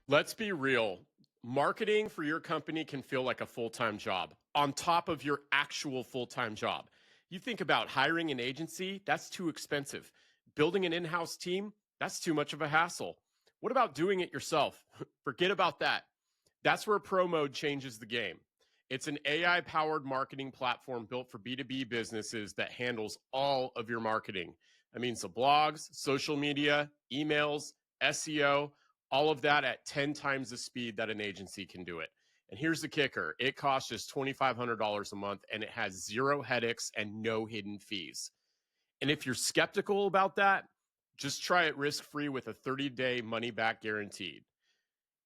Let's be real. Marketing for your company can feel like a full-time job on top of your actual full-time job. You think about hiring an agency, that's too expensive. Building an in-house team, that's too much of a hassle. What about doing it yourself? Forget about that. That's where ProMode changes the game. It's an AI-powered marketing platform built for B2B businesses that handles all of your marketing. That means the blogs, social media, emails, SEO, all of that at 10 times the speed that an agency can do it. And here's the kicker. It costs just $2,500 a month, and it has zero headaches and no hidden fees. And if you're skeptical about that, just try it risk-free with a 30-day money-back guaranteed.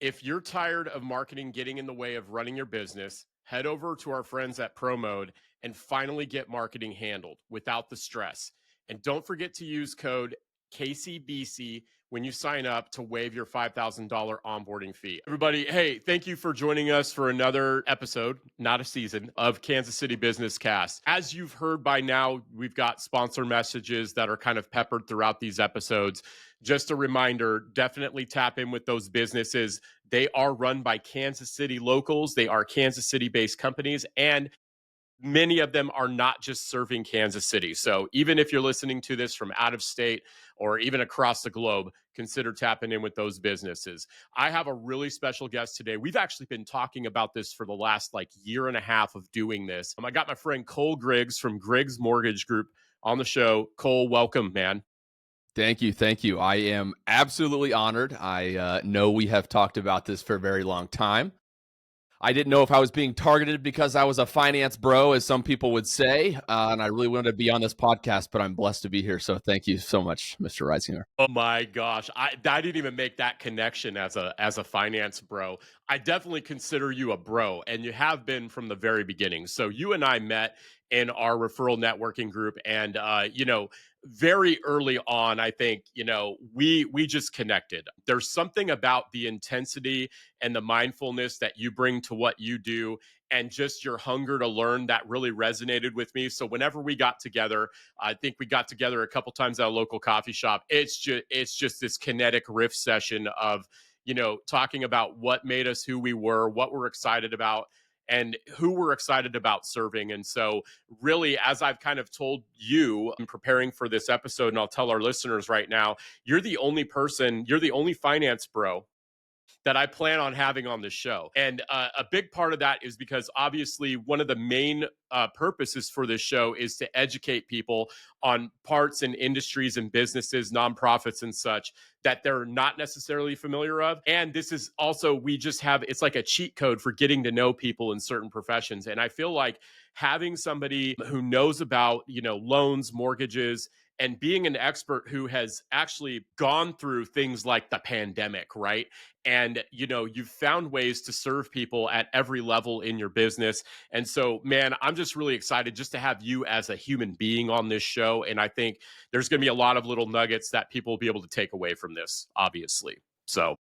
If you're tired of marketing getting in the way of running your business, head over to our friends at ProMode and finally get marketing handled without the stress. And don't forget to use code KCBC when you sign up to waive your $5,000 onboarding fee. Everybody, hey, thank you for joining us for another episode, not a season, of Kansas City Business Cast. As you've heard by now, we've got sponsor messages that are kind of peppered throughout these episodes. Just a reminder, definitely tap in with those businesses. They are run by Kansas City locals. They are Kansas City-based companies, and many of them are not just serving Kansas City. So even if you're listening to this from out of state or even across the globe, consider tapping in with those businesses. I have a really special guest today. We've actually been talking about this for the last year and a half of doing this. I got my friend Cole Griggs from Griggs Mortgage Group on the show. Cole, welcome, man. Thank you. Thank you. I am absolutely honored. I know we have talked about this for a very long time. I didn't know if I was being targeted because I was a finance bro, as some people would say, and I really wanted to be on this podcast, but I'm blessed to be here. So thank you so much, Mr. Reisinger. Oh my gosh, I didn't even make that connection as a finance bro. I definitely consider you a bro, and you have been from the very beginning. So you and I met in our referral networking group, and very early on, I think, we just connected. There's something about the intensity and the mindfulness that you bring to what you do and just your hunger to learn that really resonated with me. So whenever we got together, I think we got together a couple times at a local coffee shop. It's just this kinetic riff session of, talking about what made us who we were, what we're excited about, and who we're excited about serving. And so really, as I've kind of told you in preparing for this episode, and I'll tell our listeners right now, you're the only finance bro that I plan on having on the show. And a big part of that is because obviously one of the main purposes for this show is to educate people on parts and industries and businesses, nonprofits and such that they're not necessarily familiar of. And this is also, it's like a cheat code for getting to know people in certain professions. And I feel like having somebody who knows about, loans, mortgages, and being an expert who has actually gone through things like the pandemic, right? And, you've found ways to serve people at every level in your business. And so, man, I'm just really excited just to have you as a human being on this show. And I think there's going to be a lot of little nuggets that people will be able to take away from this, obviously. So,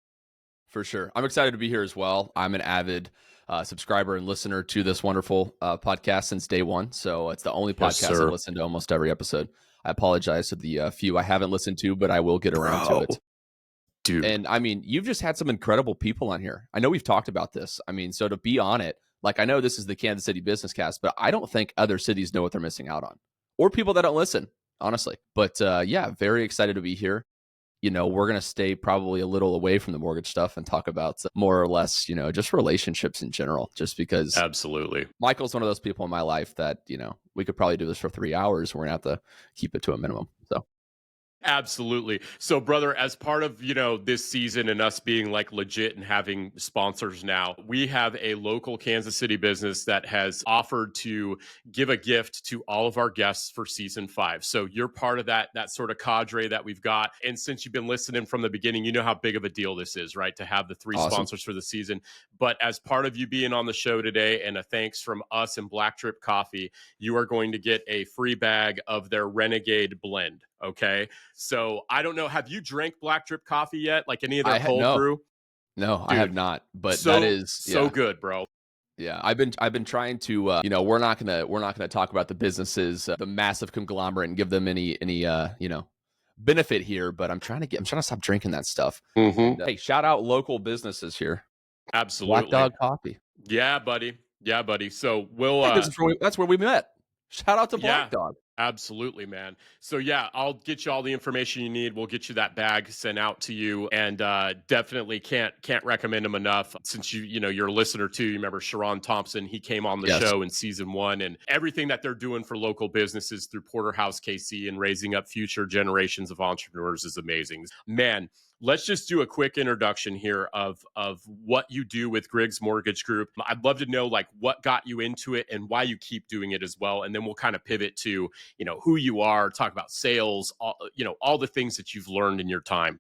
for sure. I'm excited to be here as well. I'm an avid subscriber and listener to this wonderful podcast since day one. So it's the only podcast I've listened to almost every episode. I apologize for the few I haven't listened to, but I will get around to it. Dude. And I mean, you've just had some incredible people on here. I know we've talked about this. I mean, so to be on it, I know this is the Kansas City Business Cast, but I don't think other cities know what they're missing out on, or people that don't listen, honestly. But yeah, very excited to be here. We're going to stay probably a little away from the mortgage stuff and talk about more or less, just relationships in general, just because. Absolutely. Michael's one of those people in my life that, we could probably do this for 3 hours. We're going to have to keep it to a minimum. So Absolutely. So, brother, as part of, this season and us being like legit and having sponsors now, we have a local Kansas City business that has offered to give a gift to all of our guests for season 5. So you're part of that sort of cadre that we've got. And since you've been listening from the beginning, you know how big of a deal this is, right? To have the 3 Awesome. sponsors for the season. But as part of you being on the show today and a thanks from us and Black Drip Coffee, you are going to get a free bag of their Renegade blend. Okay. So I don't know. Have you drank Black Drip Coffee yet? Like any of their cold No, brew? no, I have Dude, not. But that so is, so yeah. good, bro. Yeah, I've been trying to we're not gonna talk about the businesses, the massive conglomerate, and give them any benefit here. But I'm trying to stop drinking that stuff. Mm-hmm. And hey, shout out local businesses here. Black Absolutely. Dog Coffee. Yeah, buddy. Yeah, buddy. So we'll Hey, that's where we met. Shout out to yeah, Black Dog. absolutely, man. So yeah, I'll get you all the information you need. We'll get you that bag sent out to you, and definitely can't recommend them enough. Since you're a listener too. You remember Sharon Thompson? He came on the Yes. show in season 1, and everything that they're doing for local businesses through Porterhouse KC and raising up future generations of entrepreneurs is amazing, man. Let's just do a quick introduction here of what you do with Griggs Mortgage Group. I'd love to know like what got you into it and why you keep doing it as well, and then we'll kind of pivot to who you are, talk about sales, all the things that you've learned in your time.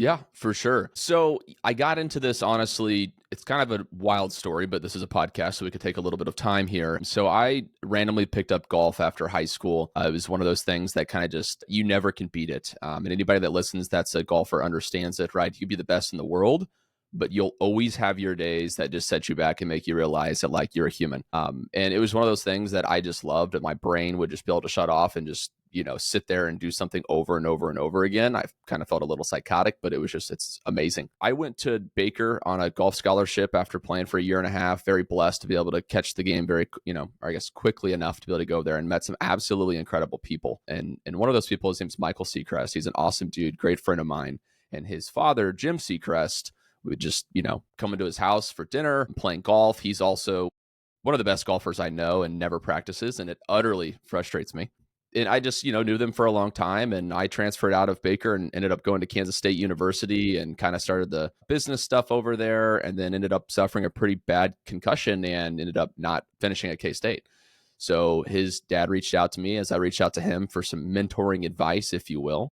Yeah, for sure. So I got into this, honestly, it's kind of a wild story, but this is a podcast, so we could take a little bit of time here. So I randomly picked up golf after high school. It was one of those things that kind of just, you never can beat it. And anybody that listens that's a golfer understands it, right? You could be the best in the world, but you'll always have your days that just set you back and make you realize that like you're a human. And it was one of those things that I just loved, and my brain would just be able to shut off and just sit there and do something over and over and over again. I kind of felt a little psychotic, but it's amazing. I went to Baker on a golf scholarship after playing for a year and a half. Very blessed to be able to catch the game very, I guess quickly enough to be able to go there, and met some absolutely incredible people. And one of those people, his name's Michael Seacrest. He's an awesome dude, great friend of mine. And his father, Jim Seacrest, would just, come into his house for dinner, playing golf. He's also one of the best golfers I know and never practices, and it utterly frustrates me. And I just, knew them for a long time, and I transferred out of Baker and ended up going to Kansas State University and kind of started the business stuff over there, and then ended up suffering a pretty bad concussion and ended up not finishing at K-State. So his dad reached out to me as I reached out to him for some mentoring advice, if you will,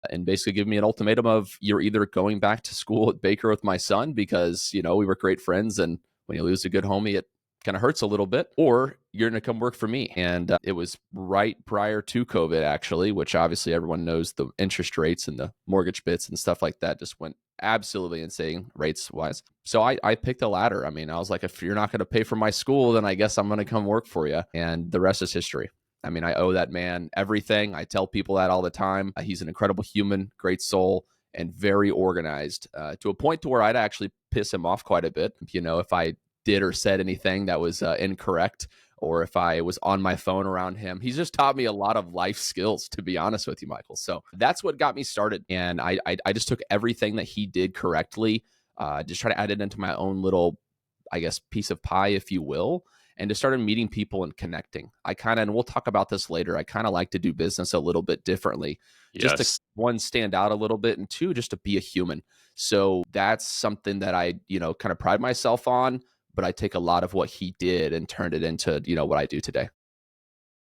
and basically give me an ultimatum of, you're either going back to school at Baker with my son because, we were great friends, and when you lose a good homie, it kind of hurts a little bit, or you're going to come work for me. And it was right prior to COVID, actually, which obviously everyone knows the interest rates and the mortgage bits and stuff like that just went absolutely insane rates wise. So I picked the latter. I mean, I was like, if you're not going to pay for my school, then I guess I'm going to come work for you. And the rest is history. I mean, I owe that man everything. I tell people that all the time. He's an incredible human, great soul, and very organized, to a point to where I'd actually piss him off quite a bit. If I did or said anything that was incorrect, or if I was on my phone around him. He's just taught me a lot of life skills, to be honest with you, Michael. So that's what got me started. And I just took everything that he did correctly, just try to add it into my own little, I guess, piece of pie, if you will, and just started meeting people and connecting. And we'll talk about this later, I kind of like to do business a little bit differently, just to, one, stand out a little bit, and two, just to be a human. So that's something that I, kind of pride myself on, but I take a lot of what he did and turned it into, what I do today.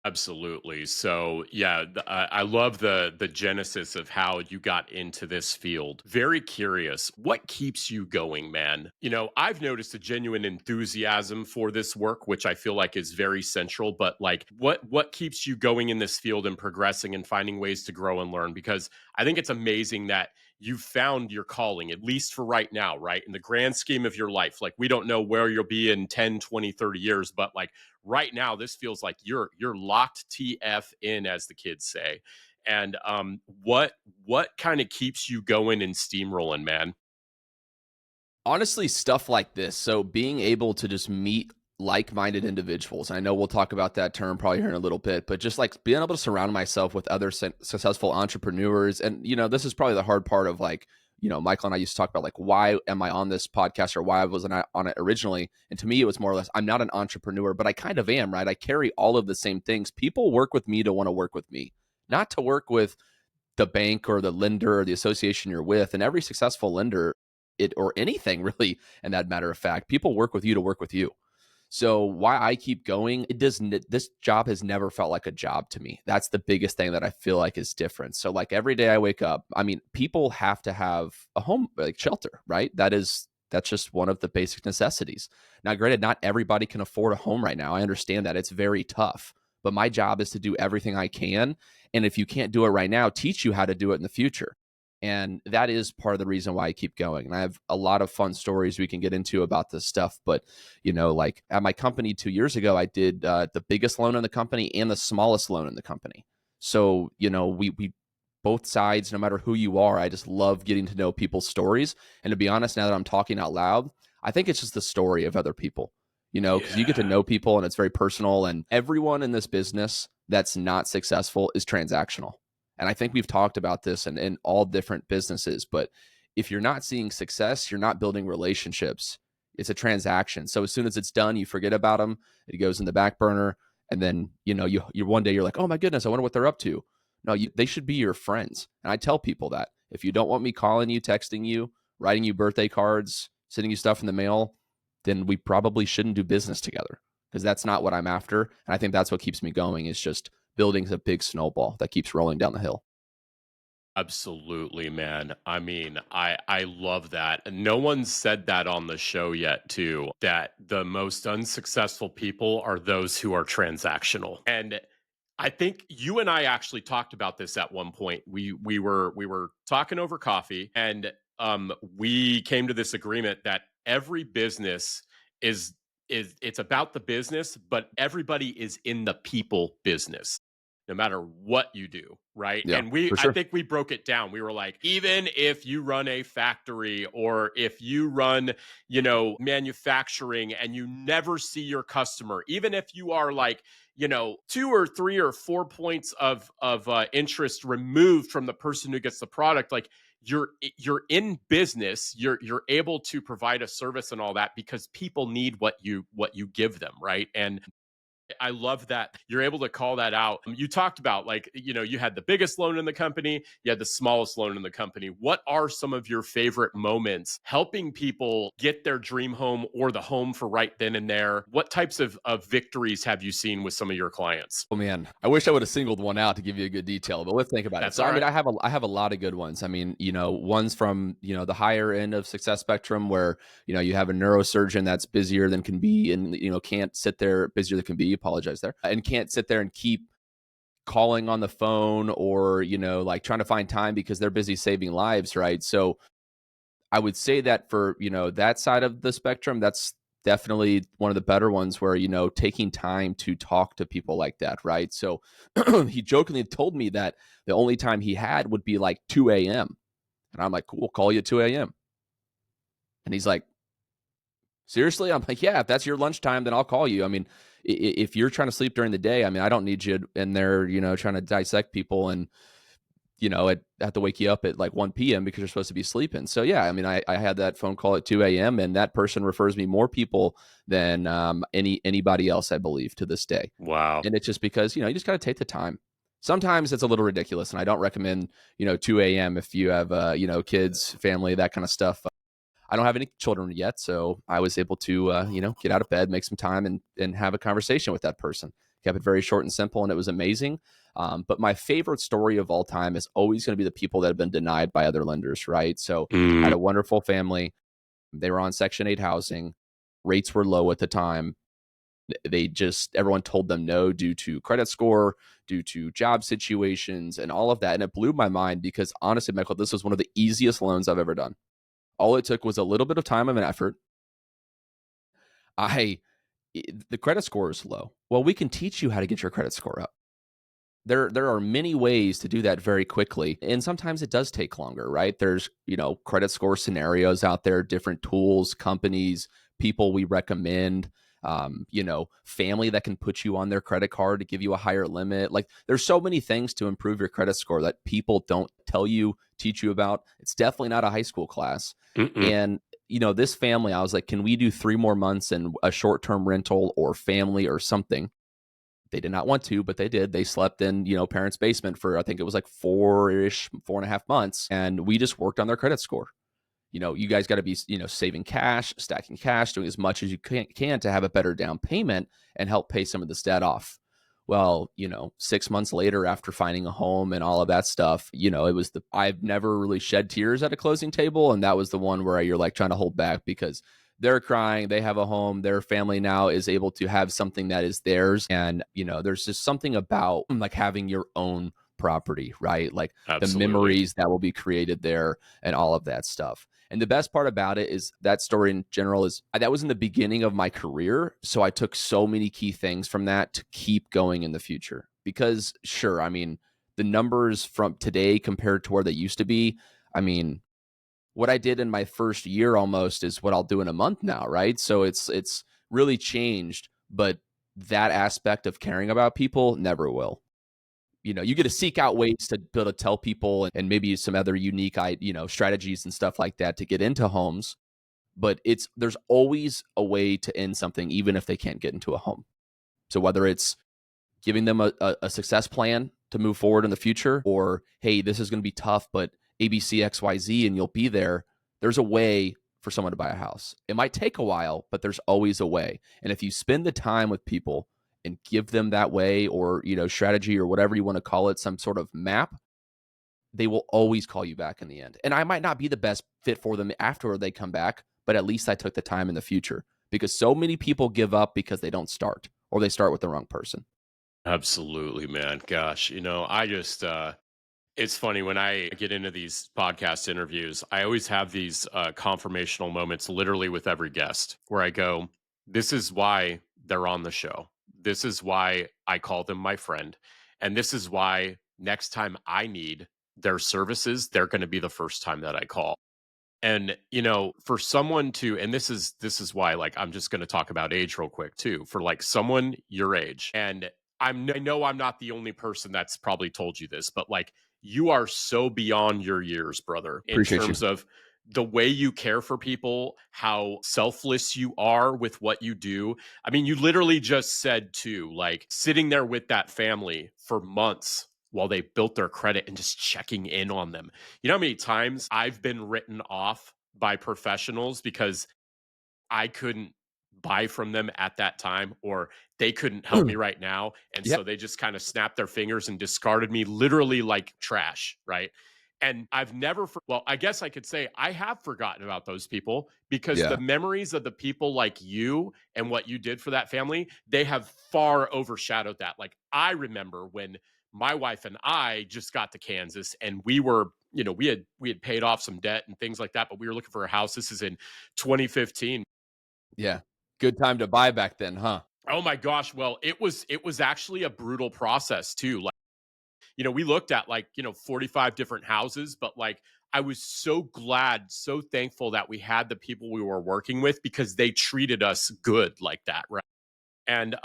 Absolutely. So yeah, I love the genesis of how you got into this field. Very curious. What keeps you going, man? I've noticed a genuine enthusiasm for this work, which I feel like is very central. But like, what keeps you going in this field and progressing and finding ways to grow and learn? Because I think it's amazing that you've found your calling, at least for right now, right? In the grand scheme of your life, like we don't know where you'll be in 10, 20, 30 years, but like right now, this feels like you're locked TF in, as the kids say. And what kind of keeps you going and steamrolling, man? Honestly, stuff like this. So being able to just meet like-minded individuals. I know we'll talk about that term probably here in a little bit, but just like being able to surround myself with other successful entrepreneurs. And, this is probably the hard part of like, Michael and I used to talk about like, why am I on this podcast, or why I wasn't on it originally? And to me, it was more or less, I'm not an entrepreneur, but I kind of am, right? I carry all of the same things. People work with me to want to work with me, not to work with the bank or the lender or the association you're with. And every successful lender, or anything really, and that matter of fact, people work with you to work with you. So why I keep going, this job has never felt like a job to me. That's the biggest thing that I feel like is different. So like every day I wake up, I mean, people have to have a home, like shelter, right? That's just one of the basic necessities. Now, granted, not everybody can afford a home right now. I understand that. It's very tough. But my job is to do everything I can. And if you can't do it right now, teach you how to do it in the future. And that is part of the reason why I keep going. And I have a lot of fun stories we can get into about this stuff. But, like at my company 2 years ago, I did the biggest loan in the company and the smallest loan in the company. So, we both sides, no matter who you are, I just love getting to know people's stories. And to be honest, now that I'm talking out loud, I think it's just the story of other people, because you get to know people and it's very personal. And everyone in this business that's not successful is transactional. And I think we've talked about this in all different businesses, but if you're not seeing success, you're not building relationships. It's a transaction. So as soon as it's done, you forget about them. It goes in the back burner. And then, you one day you're like, oh my goodness, I wonder what they're up to. No, they should be your friends. And I tell people that if you don't want me calling you, texting you, writing you birthday cards, sending you stuff in the mail, then we probably shouldn't do business together, because that's not what I'm after. And I think that's what keeps me going, is just building a big snowball that keeps rolling down the hill. Absolutely, man. I mean, I love that. And no one said that on the show yet, too, that the most unsuccessful people are those who are transactional. And I think you and I actually talked about this at one point. We were talking over coffee, and we came to this agreement that every business is it's about the business, but everybody is in the people business, no matter what you do, right? Yeah, And for I sure. think we broke it down. We were like, even if you run a factory, or if you run, manufacturing, and you never see your customer, even if you are like, 2 or 3 or 4 points of interest removed from the person who gets the product, like you're in business, you're able to provide a service and all that, because people need what you give them, right? And I love that you're able to call that out. You talked about, like, you had the biggest loan in the company, you had the smallest loan in the company. What are some of your favorite moments helping people get their dream home, or the home for right then and there? What types of victories have you seen with some of your clients? Oh man, I wish I would have singled one out to give you a good detail, but let's think about it. That's So all I mean, right. I have a lot of good ones. I mean, ones from, the higher end of success spectrum, where, you have a neurosurgeon that's busier than can be, and, can't sit there, busier than can be, apologize there, and can't sit there and keep calling on the phone, or, like trying to find time because they're busy saving lives, right? So I would say that for, that side of the spectrum, that's definitely one of the better ones, where, taking time to talk to people like that, right? So he jokingly told me that the only time he had would be like 2 a.m. And I'm like, cool, we'll call you at 2 a.m. And he's like, seriously? I'm like, yeah, if that's your lunchtime, then I'll call you. I mean, if you're trying to sleep during the day, I mean, I don't need you in there, trying to dissect people, and I have to wake you up at like 1 p.m. because you're supposed to be sleeping. So yeah, I mean, I had that phone call at 2 a.m. and that person refers me more people than anybody else, I believe, to this day. Wow. And it's just because, you just got to take the time. Sometimes it's a little ridiculous, and I don't recommend, 2 a.m. if you have, kids, family, that kind of stuff. I don't have any children yet, so I was able to, get out of bed, make some time, and have a conversation with that person. Kept it very short and simple, and it was amazing. But my favorite story of all time is always going to be the people that have been denied by other lenders, right? So I had a wonderful family. They were on Section 8 housing. Rates were low at the time. Everyone told them no due to credit score, due to job situations, and all of that. And it blew my mind, because honestly, Michael, this was one of the easiest loans I've ever done. All it took was a little bit of time and effort. The credit score is low. Well, we can teach you how to get your credit score up. There are many ways to do that very quickly, and sometimes it does take longer, right? There's, credit score scenarios out there, different tools, companies, people we recommend, family that can put you on their credit card to give you a higher limit. Like, there's so many things to improve your credit score that people don't teach you about. It's definitely not a high school class. Mm-mm. And this family, I was like, can we do 3 more months and a short-term rental or family or something? They did not want to, but they did. They slept in, parents' basement for, I think it was like 4.5 months. And we just worked on their credit score. You guys got to be, saving cash, stacking cash, doing as much as you can to have a better down payment and help pay some of this debt off. Well, 6 months later, after finding a home and all of that stuff, I've never really shed tears at a closing table. And that was the one where you're like trying to hold back because they're crying, they have a home, their family now is able to have something that is theirs. And, there's just something about like having your own property, right? Like Absolutely. the memories that will be created there and all of that stuff. And the best part about it is that story in general is that was in the beginning of my career. So I took so many key things from that to keep going in the future. Because sure, I mean, the numbers from today compared to where they used to be, I mean, what I did in my first year almost is what I'll do in a month now, right? So it's really changed, but that aspect of caring about people never will. You get to seek out ways to be able to tell people and maybe some other unique, strategies and stuff like that to get into homes. But there's always a way to end something, even if they can't get into a home. So whether it's giving them a success plan to move forward in the future, or, hey, this is going to be tough, but ABC, XYZ, and you'll be there. There's a way for someone to buy a house. It might take a while, but there's always a way. And if you spend the time with people and give them that way or, strategy or whatever you want to call it, some sort of map, they will always call you back in the end. And I might not be the best fit for them after they come back, but at least I took the time in the future because so many people give up because they don't start or they start with the wrong person. Absolutely, man. Gosh, I just, it's funny when I get into these podcast interviews, I always have these confirmational moments literally with every guest where I go, this is why they're on the show. This is why I call them my friend. And this is why next time I need their services, they're going to be the first time that I call. And, for someone to, and this is why, like, I'm just going to talk about age real quick too, for like someone your age. And I know I'm not the only person that's probably told you this, but like, you are so beyond your years, brother, in Appreciate terms you. of the way you care for people, how selfless you are with what you do. I mean, you literally just said too, like sitting there with that family for months while they built their credit and just checking in on them. You know how many times I've been written off by professionals because I couldn't buy from them at that time, or they couldn't help me right now. And Yep. so they just kind of snapped their fingers and discarded me literally like trash. Right. And I've never, well, I guess I could say I have forgotten about those people because the Yeah. memories of the people like you and what you did for that family, they have far overshadowed that. Like I remember when my wife and I just got to Kansas and we were, we had paid off some debt and things like that, but we were looking for a house. This is in 2015. Yeah. Good time to buy back then, huh? Oh my gosh. Well, it was actually a brutal process too. Like, we looked at like, 45 different houses, but like I was so glad, so thankful that we had the people we were working with because they treated us good like that, right? And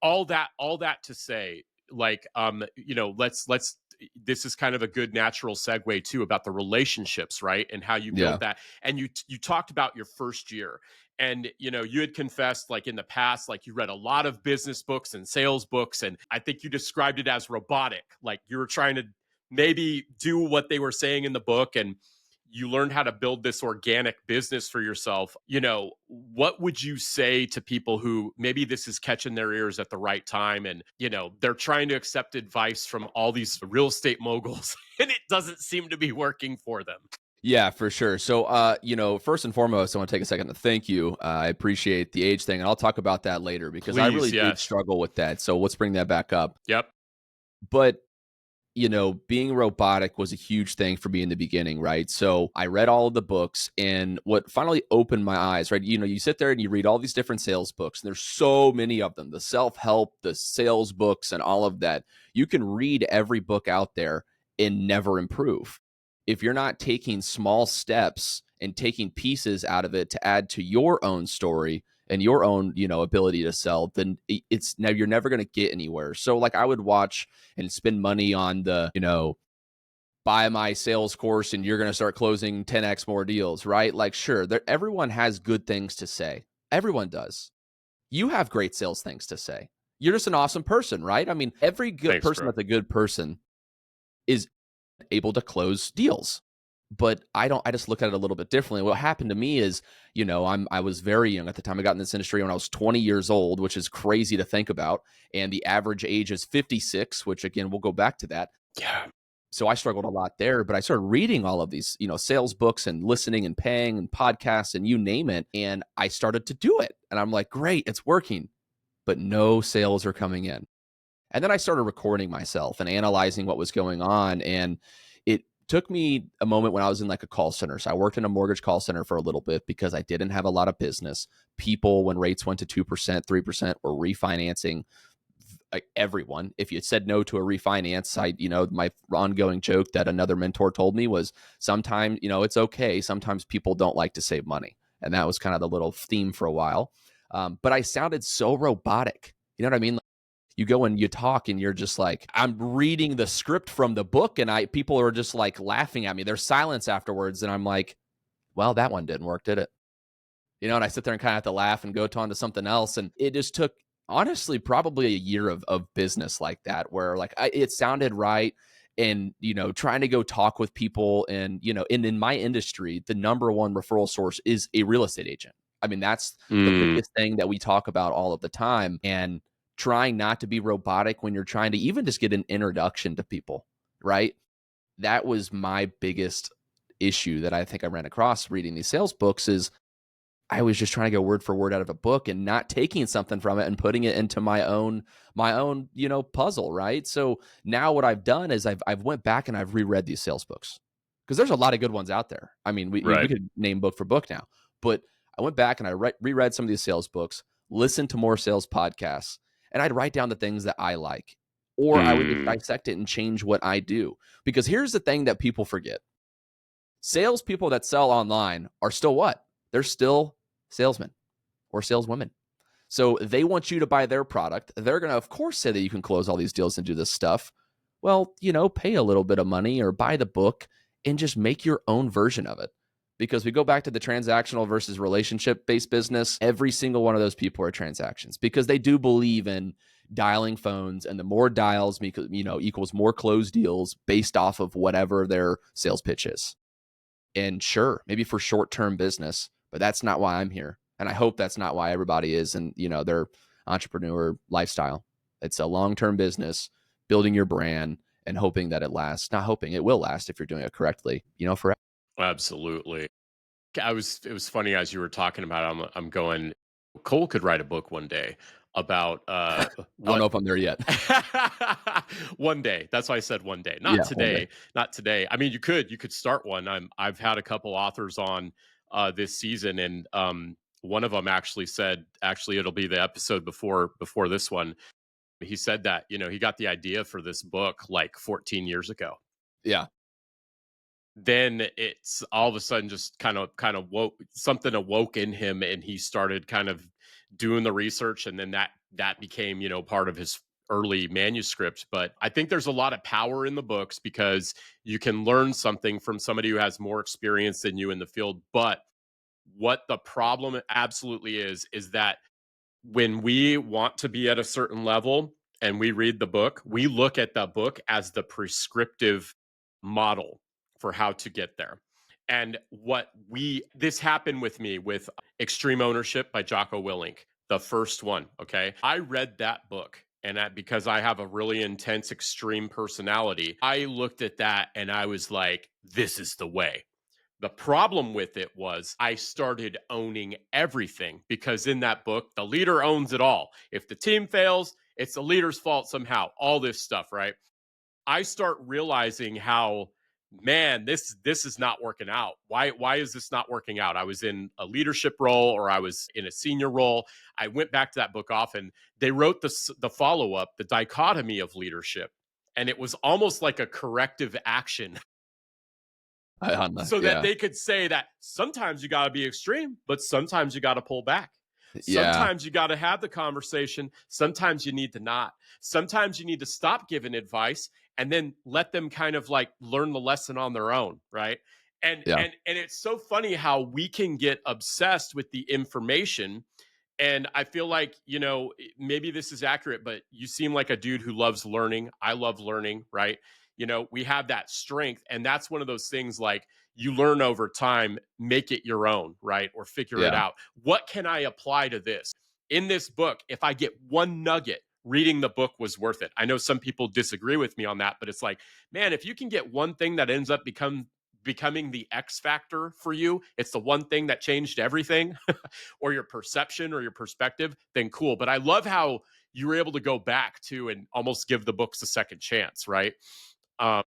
all that to say, like let's this is kind of a good natural segue too about the relationships, right? And how you Yeah. built that. And you talked about your first year. And you had confessed like in the past, like you read a lot of business books and sales books. And I think you described it as robotic. Like you were trying to maybe do what they were saying in the book and you learned how to build this organic business for yourself. What would you say to people who maybe this is catching their ears at the right time and, they're trying to accept advice from all these real estate moguls and it doesn't seem to be working for them? Yeah, for sure. So, first and foremost, I want to take a second to thank you. I appreciate the age thing, and I'll talk about that later because I Please, really did yes. struggle with that. So let's bring that back up. Yep. But being robotic was a huge thing for me in the beginning, right? So I read all of the books, and what finally opened my eyes, right? You sit there and you read all these different sales books, and there's so many of them, the self-help, the sales books, and all of that. You can read every book out there and never improve. If you're not taking small steps and taking pieces out of it to add to your own story and your own, ability to sell, then you're never going to get anywhere. So like I would watch and spend money on the, buy my sales course and you're going to start closing 10x more deals, right? Like, sure, everyone has good things to say. Everyone does. You have great sales things to say. you're just an awesome person, right? I mean, every good Thanks, person bro. that's a good person is able to close deals. But I just look at it a little bit differently. What happened to me is, I was very young at the time I got in this industry when I was 20 years old, which is crazy to think about. And the average age is 56, which again, we'll go back to that. Yeah. So I struggled a lot there, but I started reading all of these, sales books and listening and paying and podcasts and you name it. And I started to do it. And I'm like, great, it's working, but no sales are coming in. And then I started recording myself and analyzing what was going on. And it took me a moment when I was in like a call center. So I worked in a mortgage call center for a little bit because I didn't have a lot of business. People, when rates went to 2%, 3%, were refinancing everyone. If you said no to a refinance, my ongoing joke that another mentor told me was sometimes, it's okay. Sometimes people don't like to save money. And that was kind of the little theme for a while. But I sounded so robotic. You know what I mean? You go and you talk and you're just like, I'm reading the script from the book and people are just like laughing at me. There's silence afterwards. And I'm like, well, that one didn't work, did it? And I sit there and kind of have to laugh and go on to something else. And it just took, honestly, probably a year of business like that, where like it sounded right. And, trying to go talk with people and, in my industry, the number one referral source is a real estate agent. I mean, that's the biggest thing that we talk about all of the time. And trying not to be robotic when you're trying to even just get an introduction to people, right? That was my biggest issue that I think I ran across reading these sales books is I was just trying to go word for word out of a book and not taking something from it and putting it into my own, puzzle, right? So now what I've done is I've went back and I've reread these sales books because there's a lot of good ones out there. I mean, we Right. could name book for book now, but I went back and I reread some of these sales books, listened to more sales podcasts, and I'd write down the things that I like, or I would just dissect it and change what I do. Because here's the thing that people forget. Salespeople that sell online are still what? They're still salesmen or saleswomen. So they want you to buy their product. They're going to, of course, say that you can close all these deals and do this stuff. Well, pay a little bit of money or buy the book and just make your own version of it. Because we go back to the transactional versus relationship-based business, every single one of those people are transactions because they do believe in dialing phones, and the more dials equals more closed deals based off of whatever their sales pitch is. And sure, maybe for short-term business, but that's not why I'm here. And I hope that's not why everybody is in, their entrepreneur lifestyle. It's a long-term business, building your brand and hoping that it lasts. Not hoping, it will last if you're doing it correctly, forever. Absolutely. It was funny as you were talking about it, I'm going, Cole could write a book one day about I don't what know if I'm there yet. one day. That's why I said one day. Yeah, Not one day. today. Not today. I mean, you could start one. I've had a couple authors on this season, and one of them actually said, it'll be the episode before this one. He said that, he got the idea for this book like 14 years ago. Yeah. Then it's all of a sudden just kind of woke, something awoke in him, and he started kind of doing the research, and then that became, part of his early manuscript. But I think there's a lot of power in the books because you can learn something from somebody who has more experience than you in the field. But what the problem absolutely is that when we want to be at a certain level and we read the book, we look at the book as the prescriptive model for how to get there. And this happened with me with Extreme Ownership by Jocko Willink, the first one. Okay. I read that book, and because I have a really intense, extreme personality, I looked at that and I was like, this is the way. The problem with it was I started owning everything because in that book, the leader owns it all. If the team fails, it's the leader's fault somehow, all this stuff, right? I start realizing how, man, this is not working out. Why is this not working out? I was in a leadership role or I was in a senior role. I went back to that book often. They wrote the follow-up, The Dichotomy of Leadership, and it was almost like a corrective action so that they could say that sometimes you got to be extreme, but sometimes you got to pull back. Sometimes you got to have the conversation. Sometimes you need to not. Sometimes you need to stop giving advice and then let them kind of like learn the lesson on their own, right? And it's so funny how we can get obsessed with the information And I feel like, maybe this is accurate, but you seem like a dude who loves learning. I love learning, right? We have that strength. And that's one of those things like you learn over time, make it your own, right? Or figure it Yeah. out. What can I apply to this? In this book, if I get one nugget, reading the book was worth it. I know some people disagree with me on that, but it's like, man, if you can get one thing that ends up becoming the X factor for you, it's the one thing that changed everything, or your perception or your perspective, then cool. But I love how you were able to go back to and almost give the books a second chance, right? Um,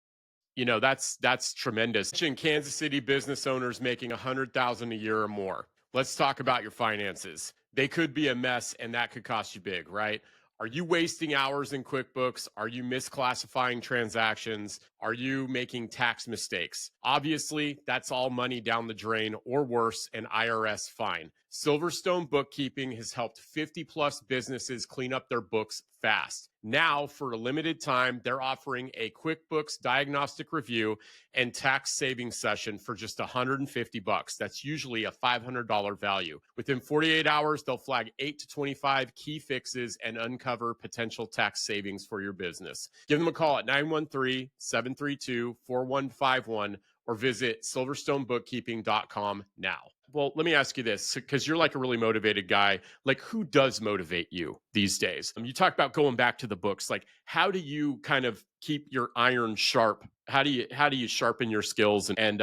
that's tremendous. In Kansas City business owners making 100,000 a year or more. Let's talk about your finances. They could be a mess, and that could cost you big, right? Are you wasting hours in QuickBooks? Are you misclassifying transactions? Are you making tax mistakes? Obviously, that's all money down the drain, or worse, an IRS fine. Silverstone Bookkeeping has helped 50 plus businesses clean up their books fast. Now, for a limited time, they're offering a QuickBooks diagnostic review and tax saving session for just $150. That's usually a $500 value. Within 48 hours, they'll flag 8 to 25 key fixes and uncover potential tax savings for your business. Give them a call at 913-732-4151 or visit silverstonebookkeeping.com now. Well, let me ask you this, because you're like a really motivated guy. Like, who does motivate you these days? You talk about going back to the books. Like, how do you kind of keep your iron sharp? How do you sharpen your skills and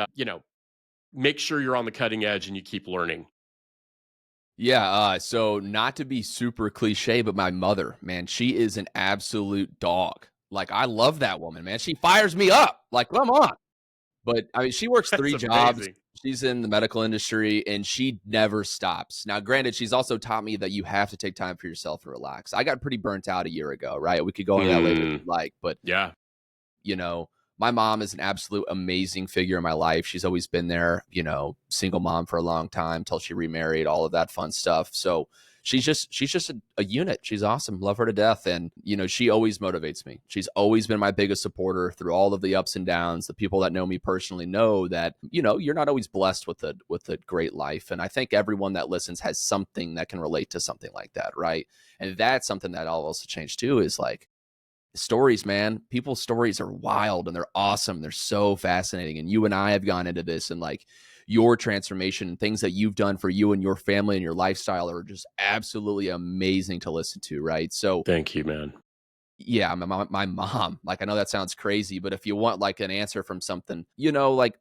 make sure you're on the cutting edge and you keep learning? Yeah, so not to be super cliche, but my mother, man, she is an absolute dog. Like, I love that woman, man. She fires me up. Like, come on. But, I mean, she works That's 3 jobs. amazing. She's in the medical industry, and she never stops. Now, granted, she's also taught me that you have to take time for yourself and relax. I got pretty burnt out a year ago, right? We could go into that later if you'd like, but Yeah. you know, my mom is an absolute amazing figure in my life. She's always been there, single mom for a long time till she remarried, all of that fun stuff. So she's just a unit. She's awesome. Love her to death. And, she always motivates me. She's always been my biggest supporter through all of the ups and downs. The people that know me personally know that, you're not always blessed with a great life. And I think everyone that listens has something that can relate to something like that. Right. And that's something that I'll also change too, is like, stories, man. People's stories are wild and they're awesome. They're so fascinating. And you and I have gone into this, and like your transformation and things that you've done for you and your family and your lifestyle are just absolutely amazing to listen to. Right. So Thank you, man. yeah, my mom, like, I know that sounds crazy, but if you want like an answer from something, like,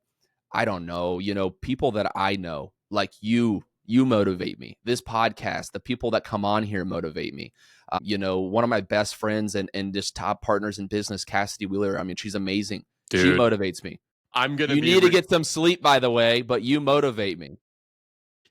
I don't know, people that I know, like you motivate me. This podcast, the people that come on here motivate me. One of my best friends and just top partners in business, Cassidy Wheeler. I mean, she's amazing. She Dude, motivates me. I'm going to You be need to get some sleep, by the way, but you motivate me.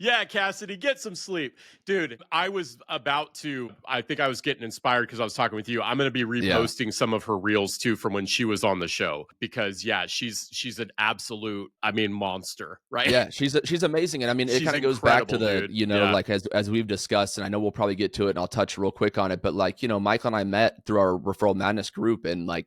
Yeah, Cassidy, get some sleep. Dude, I think I was getting inspired because I was talking with you. I'm going to be Yeah. reposting some of her reels too from when she was on the show, because yeah, she's an absolute, monster, right? Yeah, she's amazing. And I mean, it She's kind of goes back to incredible, the, dude. Yeah. like as we've discussed, and I know we'll probably get to it and I'll touch real quick on it, but like, Michael and I met through our Referral Madness group, and like,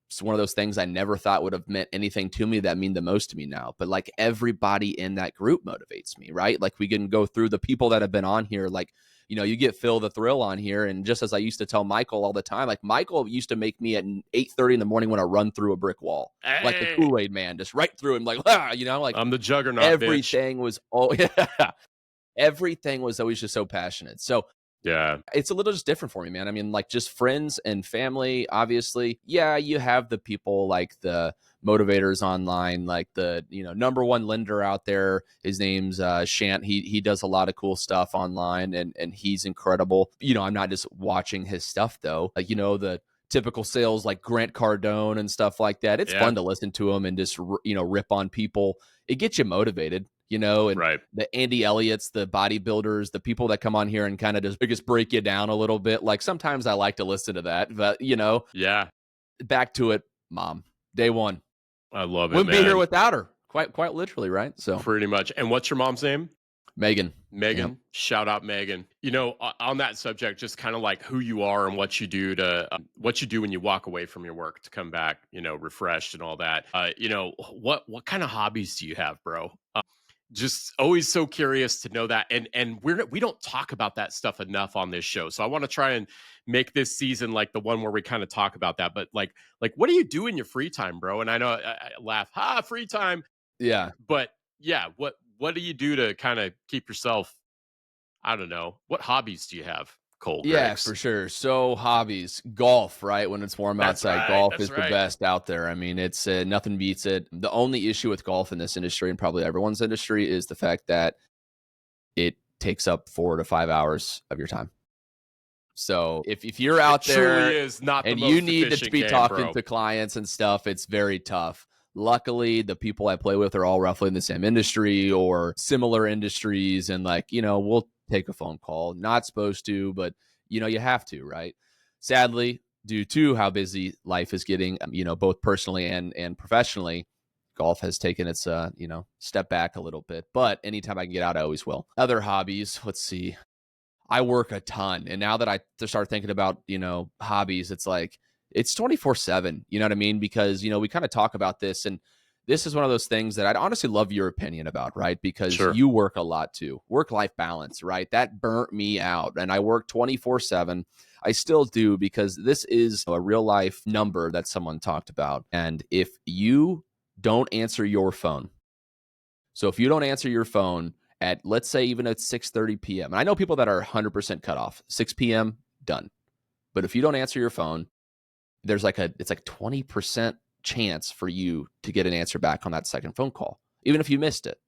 it's one of those things I never thought would have meant anything to me that mean the most to me now. But like, everybody in that group motivates me, right? Like, we can go through the people that have been on here. Like, you get Phil the Thrill on here. And just as I used to tell Michael all the time, like, Michael used to make me at 8:30 in the morning when I run through a brick wall, like the Kool-Aid man, just right through him, like, like I'm the juggernaut, everything was, everything was always just so passionate. So yeah, it's a little just different for me, man. I mean, like, just friends and family, obviously. Yeah, you have the people like the motivators online, like the, number one lender out there. His name's Shant. He does a lot of cool stuff online, and he's incredible. I'm not just watching his stuff though. Like, the typical sales like Grant Cardone and stuff like that. It's fun to listen to him and just, rip on people. It gets you motivated. And right. The Andy Elliott's, the bodybuilders, the people that come on here and kind of just break you down a little bit. Like, sometimes I like to listen to that, but Yeah. Back to it, mom, day one. I love it. Wouldn't be here without her. Quite literally, right? So pretty much. And what's your mom's name? Megan. Megan. Yep. Shout out Megan. On that subject, just kind of like who you are and what you do when you walk away from your work to come back, refreshed and all that. What kind of hobbies do you have, bro? Just always so curious to know that. And we don't talk about that stuff enough on this show. So I want to try and make this season like the one where we kind of talk about that. But like what do you do in your free time, bro? And I know I laugh, free time. Yeah. But yeah, what do you do to kind of keep yourself, I don't know. What hobbies do you have, Cole Yeah, Griggs? for sure. So hobbies, golf, right? When it's warm That's outside, right. golf That's is the right. best out there. I mean, it's nothing beats it. The only issue with golf in this industry and probably everyone's industry is the fact that it takes up 4 to 5 hours of your time. So if you're It out truly there is not the and you most need to efficient be game, talking bro. to clients and stuff, it's very tough. Luckily, the people I play with are all roughly in the same industry or similar industries. And like, we'll take a phone call. Not supposed to, but you have to, right? Sadly, due to how busy life is getting, both personally and professionally, golf has taken its, step back a little bit. But anytime I can get out, I always will. Other hobbies, let's see. I work a ton. And now that I start thinking about, hobbies, it's like, it's 24/7, you know what I mean? Because, we kind of talk about this, and this is one of those things that I'd honestly love your opinion about, right? Because Sure. you work a lot too. Work-life balance, right? That burnt me out. And I work 24/7. I still do, because this is a real life number that someone talked about. And if you don't answer your phone, so if you don't answer your phone at, let's say, even at 6:30 p.m., and I know people that are 100% cut off, 6 p.m., done. But if you don't answer your phone, it's like 20% chance for you to get an answer back on that second phone call. Even if you missed it,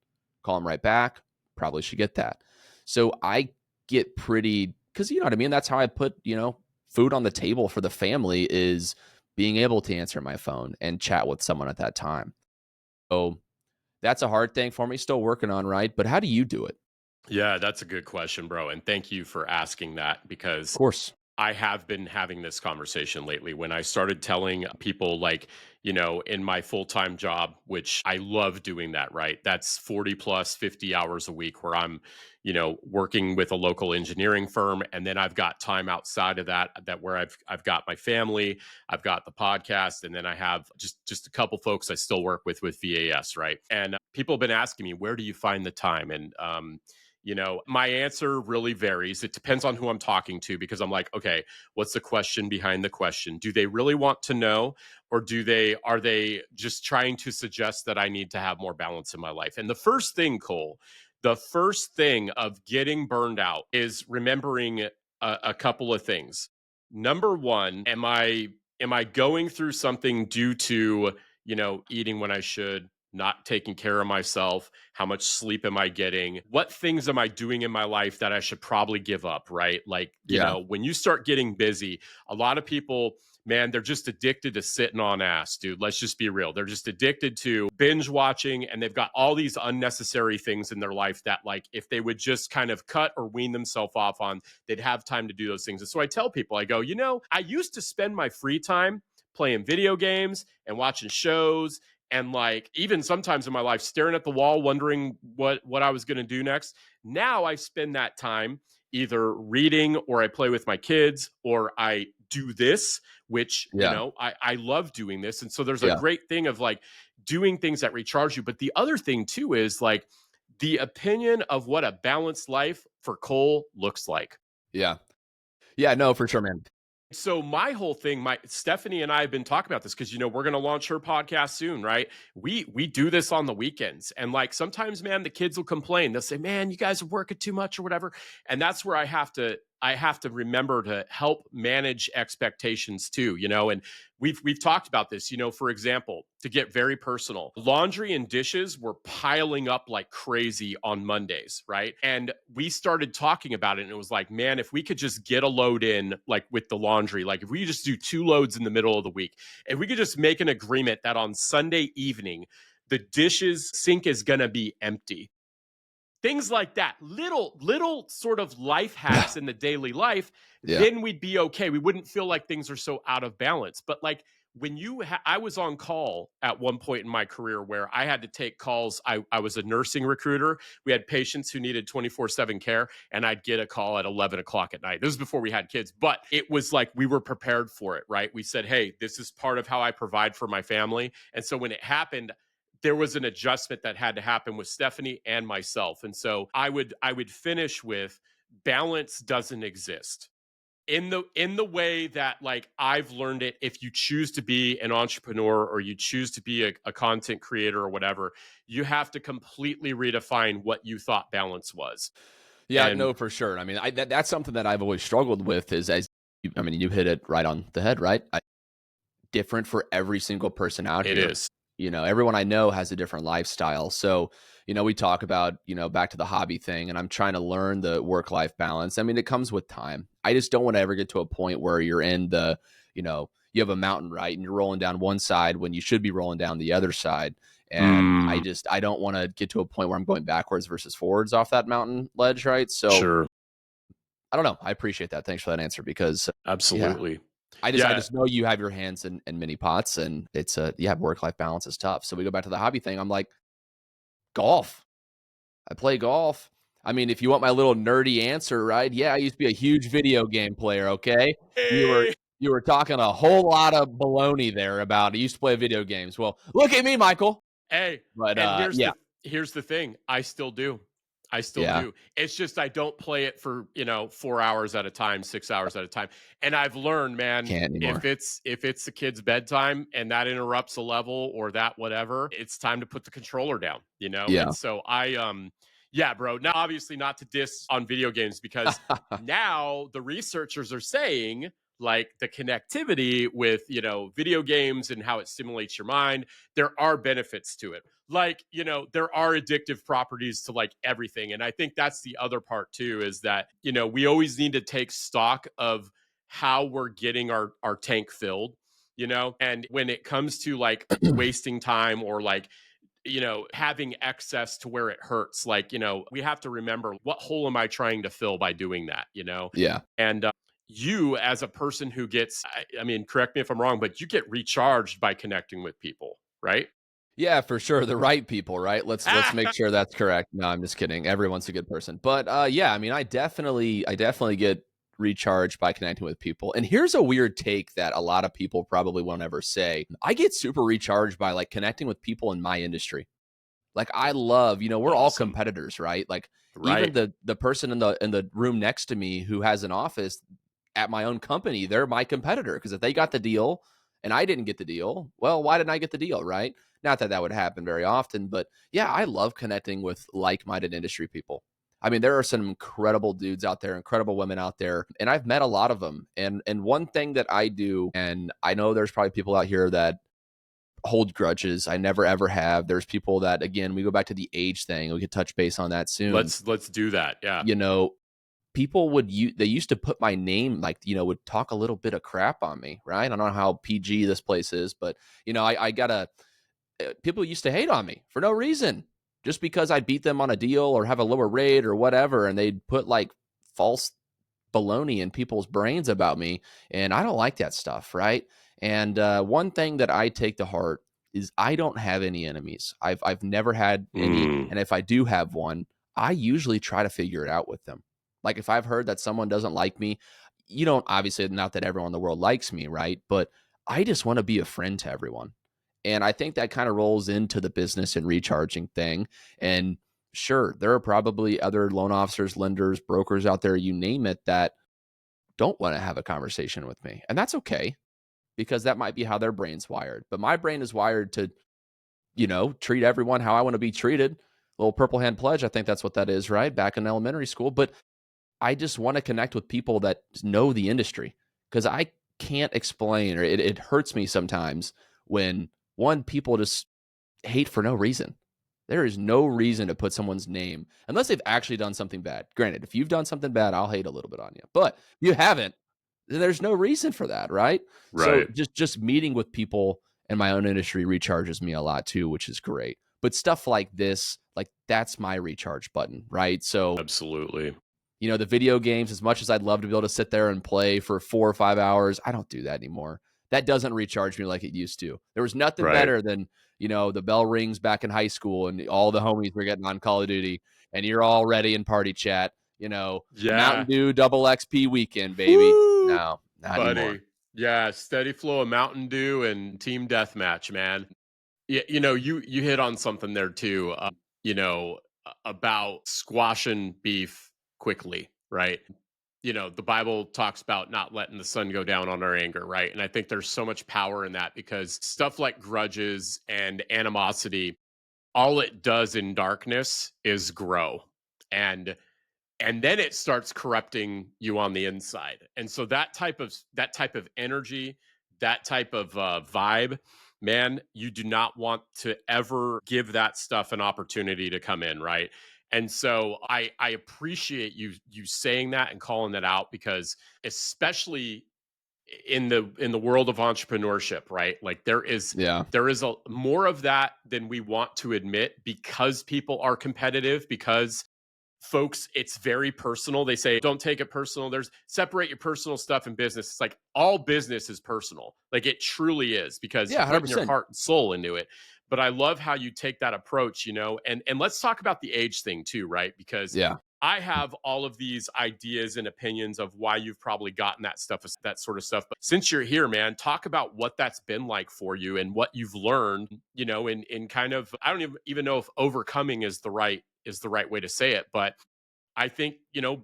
call them right back. Probably should get that. So I get pretty, because you know what I mean? That's how I put, food on the table for the family, is being able to answer my phone and chat with someone at that time. So that's a hard thing for me, still working on, right? But how do you do it? Yeah, that's a good question, bro. And thank you for asking that, Of because course. I have been having this conversation lately. When I started telling people, like, in my full time job, which I love doing that, right? That's 40 plus 50 hours a week where I'm, working with a local engineering firm. And then I've got time outside of that where I've got my family, I've got the podcast, and then I have just a couple folks I still work with VAS, right? And people have been asking me, where do you find the time? And, my answer really varies. It depends on who I'm talking to, because I'm like, okay, what's the question behind the question? Do they really want to know, or are they just trying to suggest that I need to have more balance in my life? And the first thing, Cole, the first thing of getting burned out is remembering a couple of things. Number one, am I going through something due to, eating when I should, not taking care of myself? How much sleep am I getting? What things am I doing in my life that I should probably give up, right? Like, Yeah. when you start getting busy, a lot of people, man, they're just addicted to sitting on ass, dude. Let's just be real. They're just addicted to binge watching, and they've got all these unnecessary things in their life that, like, if they would just kind of cut or wean themselves off on, they'd have time to do those things. And so I tell people, I go, I used to spend my free time playing video games and watching shows, and like even sometimes in my life staring at the wall wondering what I was going to do next. Now I spend that time either reading, or I play with my kids, or I do this, which Yeah. I love doing this. And so there's a Yeah. great thing of like doing things that recharge you. But the other thing too is like the opinion of what a balanced life for Cole looks like. Yeah. Yeah. No, for sure, man. So my whole thing, my Stephanie and I have been talking about this, because we're going to launch her podcast soon, right? We do this on the weekends, and like sometimes, man, the kids will complain. They'll say, "Man, you guys are working too much or whatever," and that's where I have to remember to help manage expectations too, and we've talked about this, for example, to get very personal, laundry and dishes were piling up like crazy on Mondays, right? And we started talking about it, and it was like, man, if we could just get a load in, like with the laundry, like if we just do 2 loads in the middle of the week, and we could just make an agreement that on Sunday evening, the dishes sink is going to be empty. Things like that, little sort of life Yeah. hacks in the daily life, Yeah. then we'd be okay. We wouldn't feel like things are so out of balance. But like when I was on call at one point in my career where I had to take calls. I was a nursing recruiter. We had patients who needed 24/7 care, and I'd get a call at 11 o'clock at night. This was before we had kids, but it was like we were prepared for it, right? We said, hey, this is part of how I provide for my family. And so when it happened, there was an adjustment that had to happen with Stephanie and myself. And so I would finish with balance doesn't exist in the way that like I've learned it. If you choose to be an entrepreneur or you choose to be a content creator or whatever, you have to completely redefine what you thought balance was. Yeah, And no, for sure. I mean, that's something that I've always struggled with is I mean, you hit it right on the head, right? Different for every single person out it here. is. Everyone I know has a different lifestyle. So, we talk about, back to the hobby thing, and I'm trying to learn the work-life balance. I mean, it comes with time. I just don't want to ever get to a point where you're in you have a mountain, right? And you're rolling down one side when you should be rolling down the other side. And Mm, I don't want to get to a point where I'm going backwards versus forwards off that mountain ledge, right? So sure. I don't know. I appreciate that. Thanks for that answer because yeah, Absolutely. I Yeah. just know you have your hands in many pots, and it's work-life balance is tough. So we go back to the hobby thing. I'm like, golf. I play golf. I mean, if you want my little nerdy answer, right? Yeah, I used to be a huge video game player, okay? You were Hey, you were talking a whole lot of baloney there about I used to play video games. Well, look at me, Michael. hey, But and yeah. here's the thing. I still do. I still Yeah. do. It's just I don't play it for, 4 hours at a time, 6 hours at a time. And I've learned, man, Can't anymore. if it's the kid's bedtime and that interrupts a level or that whatever, it's time to put the controller down, you know? Yeah. And so yeah, bro. Now obviously not to diss on video games because now the researchers are saying like the connectivity with, video games and how it stimulates your mind, there are benefits to it. Like, there are addictive properties to like everything. And I think that's the other part too, is that, we always need to take stock of how we're getting our tank filled, and when it comes to like wasting time or like, having excess to where it hurts, like, we have to remember what hole am I trying to fill by doing that, Yeah. and you as a person who gets, I mean, correct me if I'm wrong, but you get recharged by connecting with people, right? Yeah, for sure. The right people, right? Let's make sure that's correct. No, I'm just kidding. Everyone's a good person. But yeah, I mean, I definitely get recharged by connecting with people. And here's a weird take that a lot of people probably won't ever say. I get super recharged by like connecting with people in my industry. Like I love, we're all Awesome. competitors, right? Like even Right. the person in the room next to me who has an office at my own company, they're my competitor because if they got the deal and I didn't get the deal, well, why didn't I get the deal, right? Not that that would happen very often, but yeah, I love connecting with like-minded industry people. I mean, there are some incredible dudes out there, incredible women out there, and I've met a lot of them. And one thing that I do, and I know there's probably people out here that hold grudges. I never ever have. There's people that again, we go back to the age thing. We could touch base on that soon. Let's do that. Yeah. You know, people they used to put my name like, would talk a little bit of crap on me, right? I don't know how PG this place is, but I gotta people used to hate on me for no reason. Just because I beat them on a deal or have a lower rate or whatever, and they'd put like false baloney in people's brains about me. And I don't like that stuff, right? And one thing that I take to heart is I don't have any enemies. I've never had any, Mm, and if I do have one, I usually try to figure it out with them. Like if I've heard that someone doesn't like me, you don't obviously not that everyone in the world likes me, right? But I just want to be a friend to everyone. And I think that kind of rolls into the business and recharging thing. And sure, there are probably other loan officers, lenders, brokers out there, you name it, that don't want to have a conversation with me. And that's okay because that might be how their brain's wired. But my brain is wired to, treat everyone how I want to be treated. Little purple hand pledge. I think that's what that is, right? Back in elementary school. But I just want to connect with people that know the industry because I can't explain, or it hurts me sometimes when people just hate for no reason. There is no reason to put someone's name unless they've actually done something bad. Granted, if you've done something bad, I'll hate a little bit on you. But you haven't, there's no reason for that, right? So right. just meeting with people in my own industry recharges me a lot too, which is great. But stuff like this, like that's my recharge button, right? So Absolutely. the video games, as much as I'd love to be able to sit there and play for 4 or 5 hours, I don't do that anymore. That doesn't recharge me like it used to. There was nothing Right. better than, the bell rings back in high school and all the homies were getting on Call of Duty and you're all ready in party chat, Mountain Yeah. Dew double XP weekend, baby. Woo, No, not anymore. buddy. Yeah. Steady flow of Mountain Dew and team deathmatch, man. Yeah, you hit on something there too. About squashing beef quickly, right? The Bible talks about not letting the sun go down on our anger, right? And I think there's so much power in that because stuff like grudges and animosity, all it does in darkness is grow. And then it starts corrupting you on the inside. And so that type of energy, that type of vibe, man, you do not want to ever give that stuff an opportunity to come in, right? And so I appreciate you saying that and calling that out, because especially in the world of entrepreneurship, right? Like there is Yeah. there is a more of that than we want to admit, because people are competitive, because folks, it's very personal. They say, don't take it personal. There's separate your personal stuff and business. It's like all business is personal. Like it truly is, because Yeah, you're putting your 100%. heart and soul into it. But I love how you take that approach, and let's talk about the age thing too, right? Because Yeah. I have all of these ideas and opinions of why you've probably gotten that sort of stuff. But since you're here, man, talk about what that's been like for you and what you've learned, in kind of, I don't even know if overcoming is the right way to say it, but I think,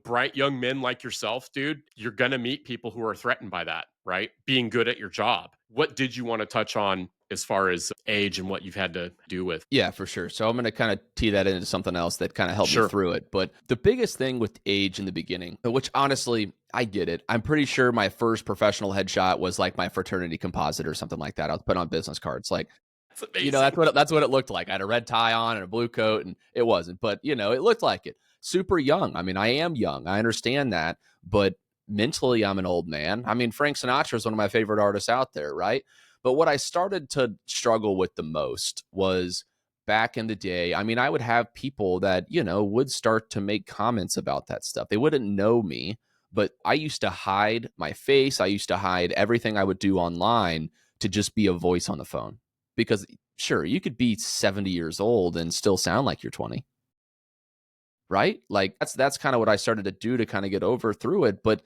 bright young men like yourself, dude, you're going to meet people who are threatened by that, right? Being good at your job. What did you want to touch on as far as age and what you've had to do with? Yeah, for sure. So I'm going to kind of tee that into something else that kind of helped me Sure. through it. But the biggest thing with age in the beginning, which honestly, I get it. I'm pretty sure my first professional headshot was like my fraternity composite or something like that. I was put on business cards. Like, That's amazing. that's what it looked like. I had a red tie on and a blue coat, and it wasn't, but it looked like it. Super young. I mean, I am young. I understand that, but mentally, I'm an old man. I mean, Frank Sinatra is one of my favorite artists out there, right? But what I started to struggle with the most was back in the day. I mean, I would have people that, would start to make comments about that stuff. They wouldn't know me, but I used to hide my face. I used to hide everything I would do online to just be a voice on the phone. Because sure, you could be 70 years old and still sound like you're 20, right? Like that's kind of what I started to do to kind of get over through it. But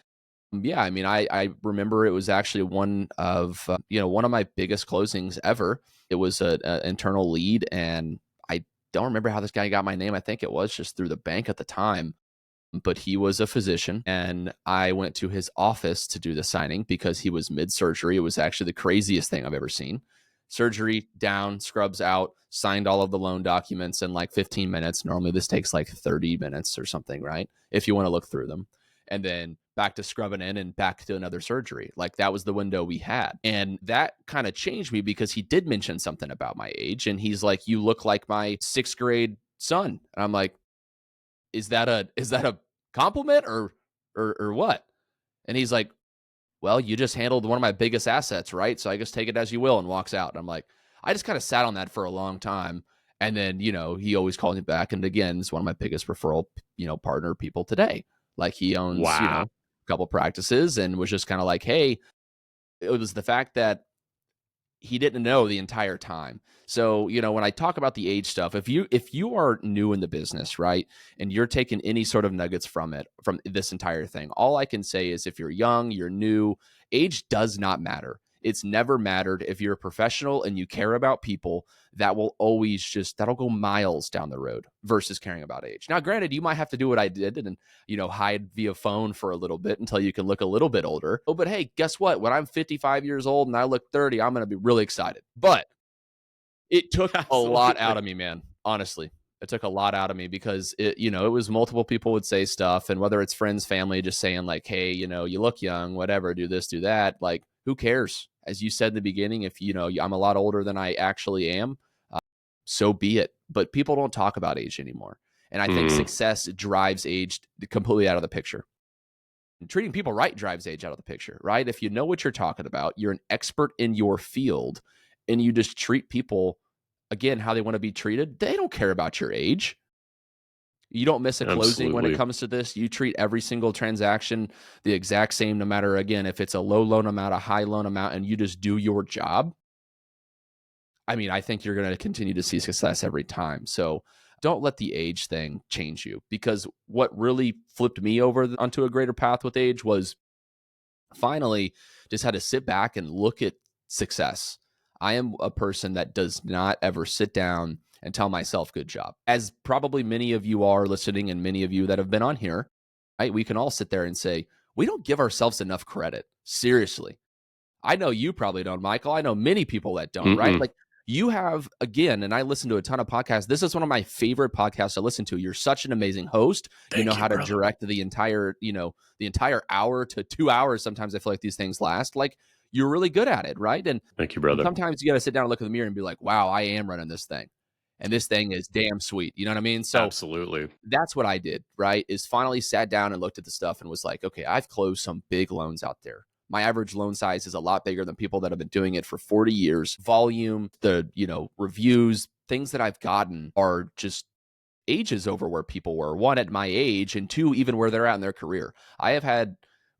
yeah, I mean, I remember it was actually one of my biggest closings ever. It was a internal lead, and I don't remember how this guy got my name. I think it was just through the bank at the time, but he was a physician, and I went to his office to do the signing because he was mid-surgery. It was actually the craziest thing I've ever seen. Surgery down, scrubs out, signed all of the loan documents in like 15 minutes. Normally this takes like 30 minutes or something, right? If you want to look through them. And then back to scrubbing in and back to another surgery. Like that was the window we had. And that kind of changed me because he did mention something about my age. And he's like, you look like my 6th grade son. And I'm like, is that a compliment or what? And he's like, well, you just handled one of my biggest assets, right? So I guess take it as you will, and walks out. And I'm like, I just kind of sat on that for a long time. And then, he always calls me back. And again, it's one of my biggest referral, partner people today. Like he owns, Wow. a couple practices, and was just kind of like, hey, it was the fact that he didn't know the entire time. So, when I talk about the age stuff, if you are new in the business, right, and you're taking any sort of nuggets from this entire thing, all I can say is if you're young, you're new, age does not matter. It's never mattered. If you're a professional and you care about people, that'll go miles down the road versus caring about age. Now, granted, you might have to do what I did and, hide via phone for a little bit until you can look a little bit older. Oh, but hey, guess what? When I'm 55 years old and I look 30, I'm going to be really excited. But it took a lot out Absolutely. of me, man. Honestly, it took a lot out of me because it was multiple people would say stuff, and whether it's friends, family, just saying like, hey, you look young, whatever, do this, do that. Like, who cares? As you said in the beginning, if I'm a lot older than I actually am, so be it. But people don't talk about age anymore. And I think Hmm. success drives age completely out of the picture. And treating people right drives age out of the picture, right? If you know what you're talking about, you're an expert in your field, and you just treat people, again, how they want to be treated, they don't care about your age. You don't miss a closing when it Absolutely. comes to this. You treat every single transaction the exact same, no matter, again, if it's a low loan amount, a high loan amount, and you just do your job. I mean, I think you're going to continue to see success every time. So don't let the age thing change you, because what really flipped me over onto a greater path with age was finally just had to sit back and look at success. I am a person that does not ever sit down and tell myself good job. As probably many of you are listening and many of you that have been on here, right? We can all sit there and say, we don't give ourselves enough credit. Seriously. I know you probably don't, Michael. I know many people that don't, right? Mm-mm. Like you have, again, and I listen to a ton of podcasts. This is one of my favorite podcasts to listen to. You're such an amazing host. You know Thank you, how to brother. direct the entire, the entire hour to 2 hours. Sometimes I feel like these things last. Like you're really good at it, right? Thank you, And brother. sometimes you got to sit down and look in the mirror and be like, wow, I am running this thing. And this thing is damn sweet. You know what I mean? So Absolutely. that's what I did, right? Is finally sat down and looked at the stuff and was like, okay, I've closed some big loans out there. My average loan size is a lot bigger than people that have been doing it for 40 years. Volume, the, reviews, things that I've gotten are just ages over where people were. One, at my age, and two, even where they're at in their career. I have had,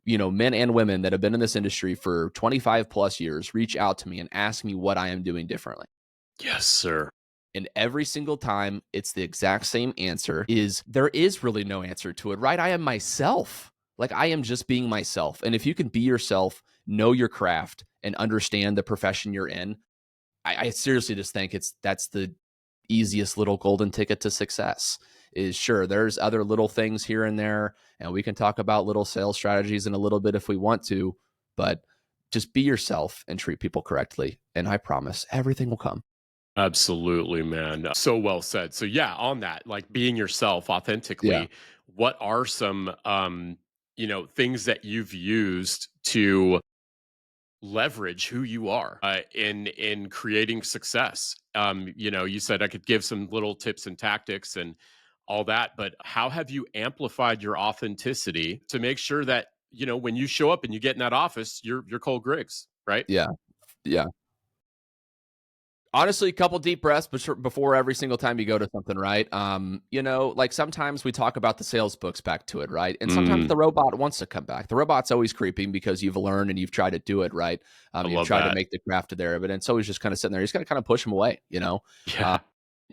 men and women that have been in this industry for 25 plus years reach out to me and ask me what I am doing differently. Yes, sir. And every single time it's the exact same answer is there is really no answer to it, right? I am myself. Like I am just being myself. And if you can be yourself, know your craft and understand the profession you're in, I seriously just think that's the easiest little golden ticket to success. Is sure, there's other little things here and there, and we can talk about little sales strategies in a little bit if we want to, but just be yourself and treat people correctly. And I promise everything will come. Absolutely, man. So well said. So yeah, on that, like being yourself Yeah. authentically, what are some things that you've used to leverage who you are in creating success? You said I could give some little tips and tactics and all that, but how have you amplified your authenticity to make sure that, when you show up and you get in that office, you're Cole Griggs, right? Yeah. Yeah. Honestly, a couple deep breaths before every single time you go to something, right? Like sometimes we talk about the sales books back to it, right? And sometimes Mm, the robot wants to come back. The robot's always creeping because you've learned and you've tried to do it, right? I You've love tried to that. make the craft there, but it's always just kind of sitting there. You just got to kind of push them away, Uh, Yeah.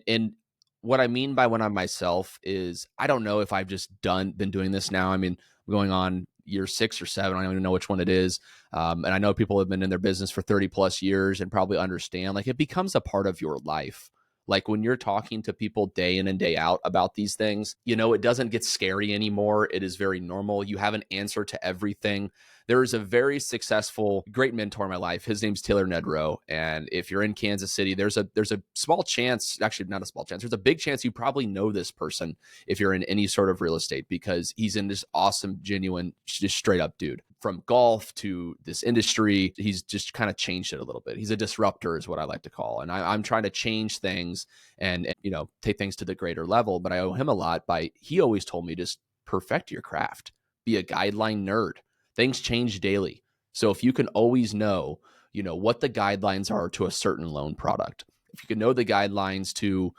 and what I mean by when I'm myself is I don't know if I've just been doing this now. I mean, going on year 6 or 7. I don't even know which one it is. And I know people have been in their business for 30 plus years and probably understand like it becomes a part of your life. Like when you're talking to people day in and day out about these things, it doesn't get scary anymore. It is very normal. You have an answer to everything. There is a very successful, great mentor in my life. His name's Taylor Nedrow. And if you're in Kansas City, there's a small chance, actually not a small chance, there's a big chance you probably know this person if you're in any sort of real estate because he's in this awesome, genuine, just straight up dude. From golf to this industry, he's just kind of changed it a little bit. He's a disruptor, is what I like to call. And I'm trying to change things and take things to the greater level. But I owe him a lot by he always told me just perfect your craft, be a guideline nerd. Things change daily. So if you can always know, what the guidelines are to a certain loan product, if you can know the guidelines to,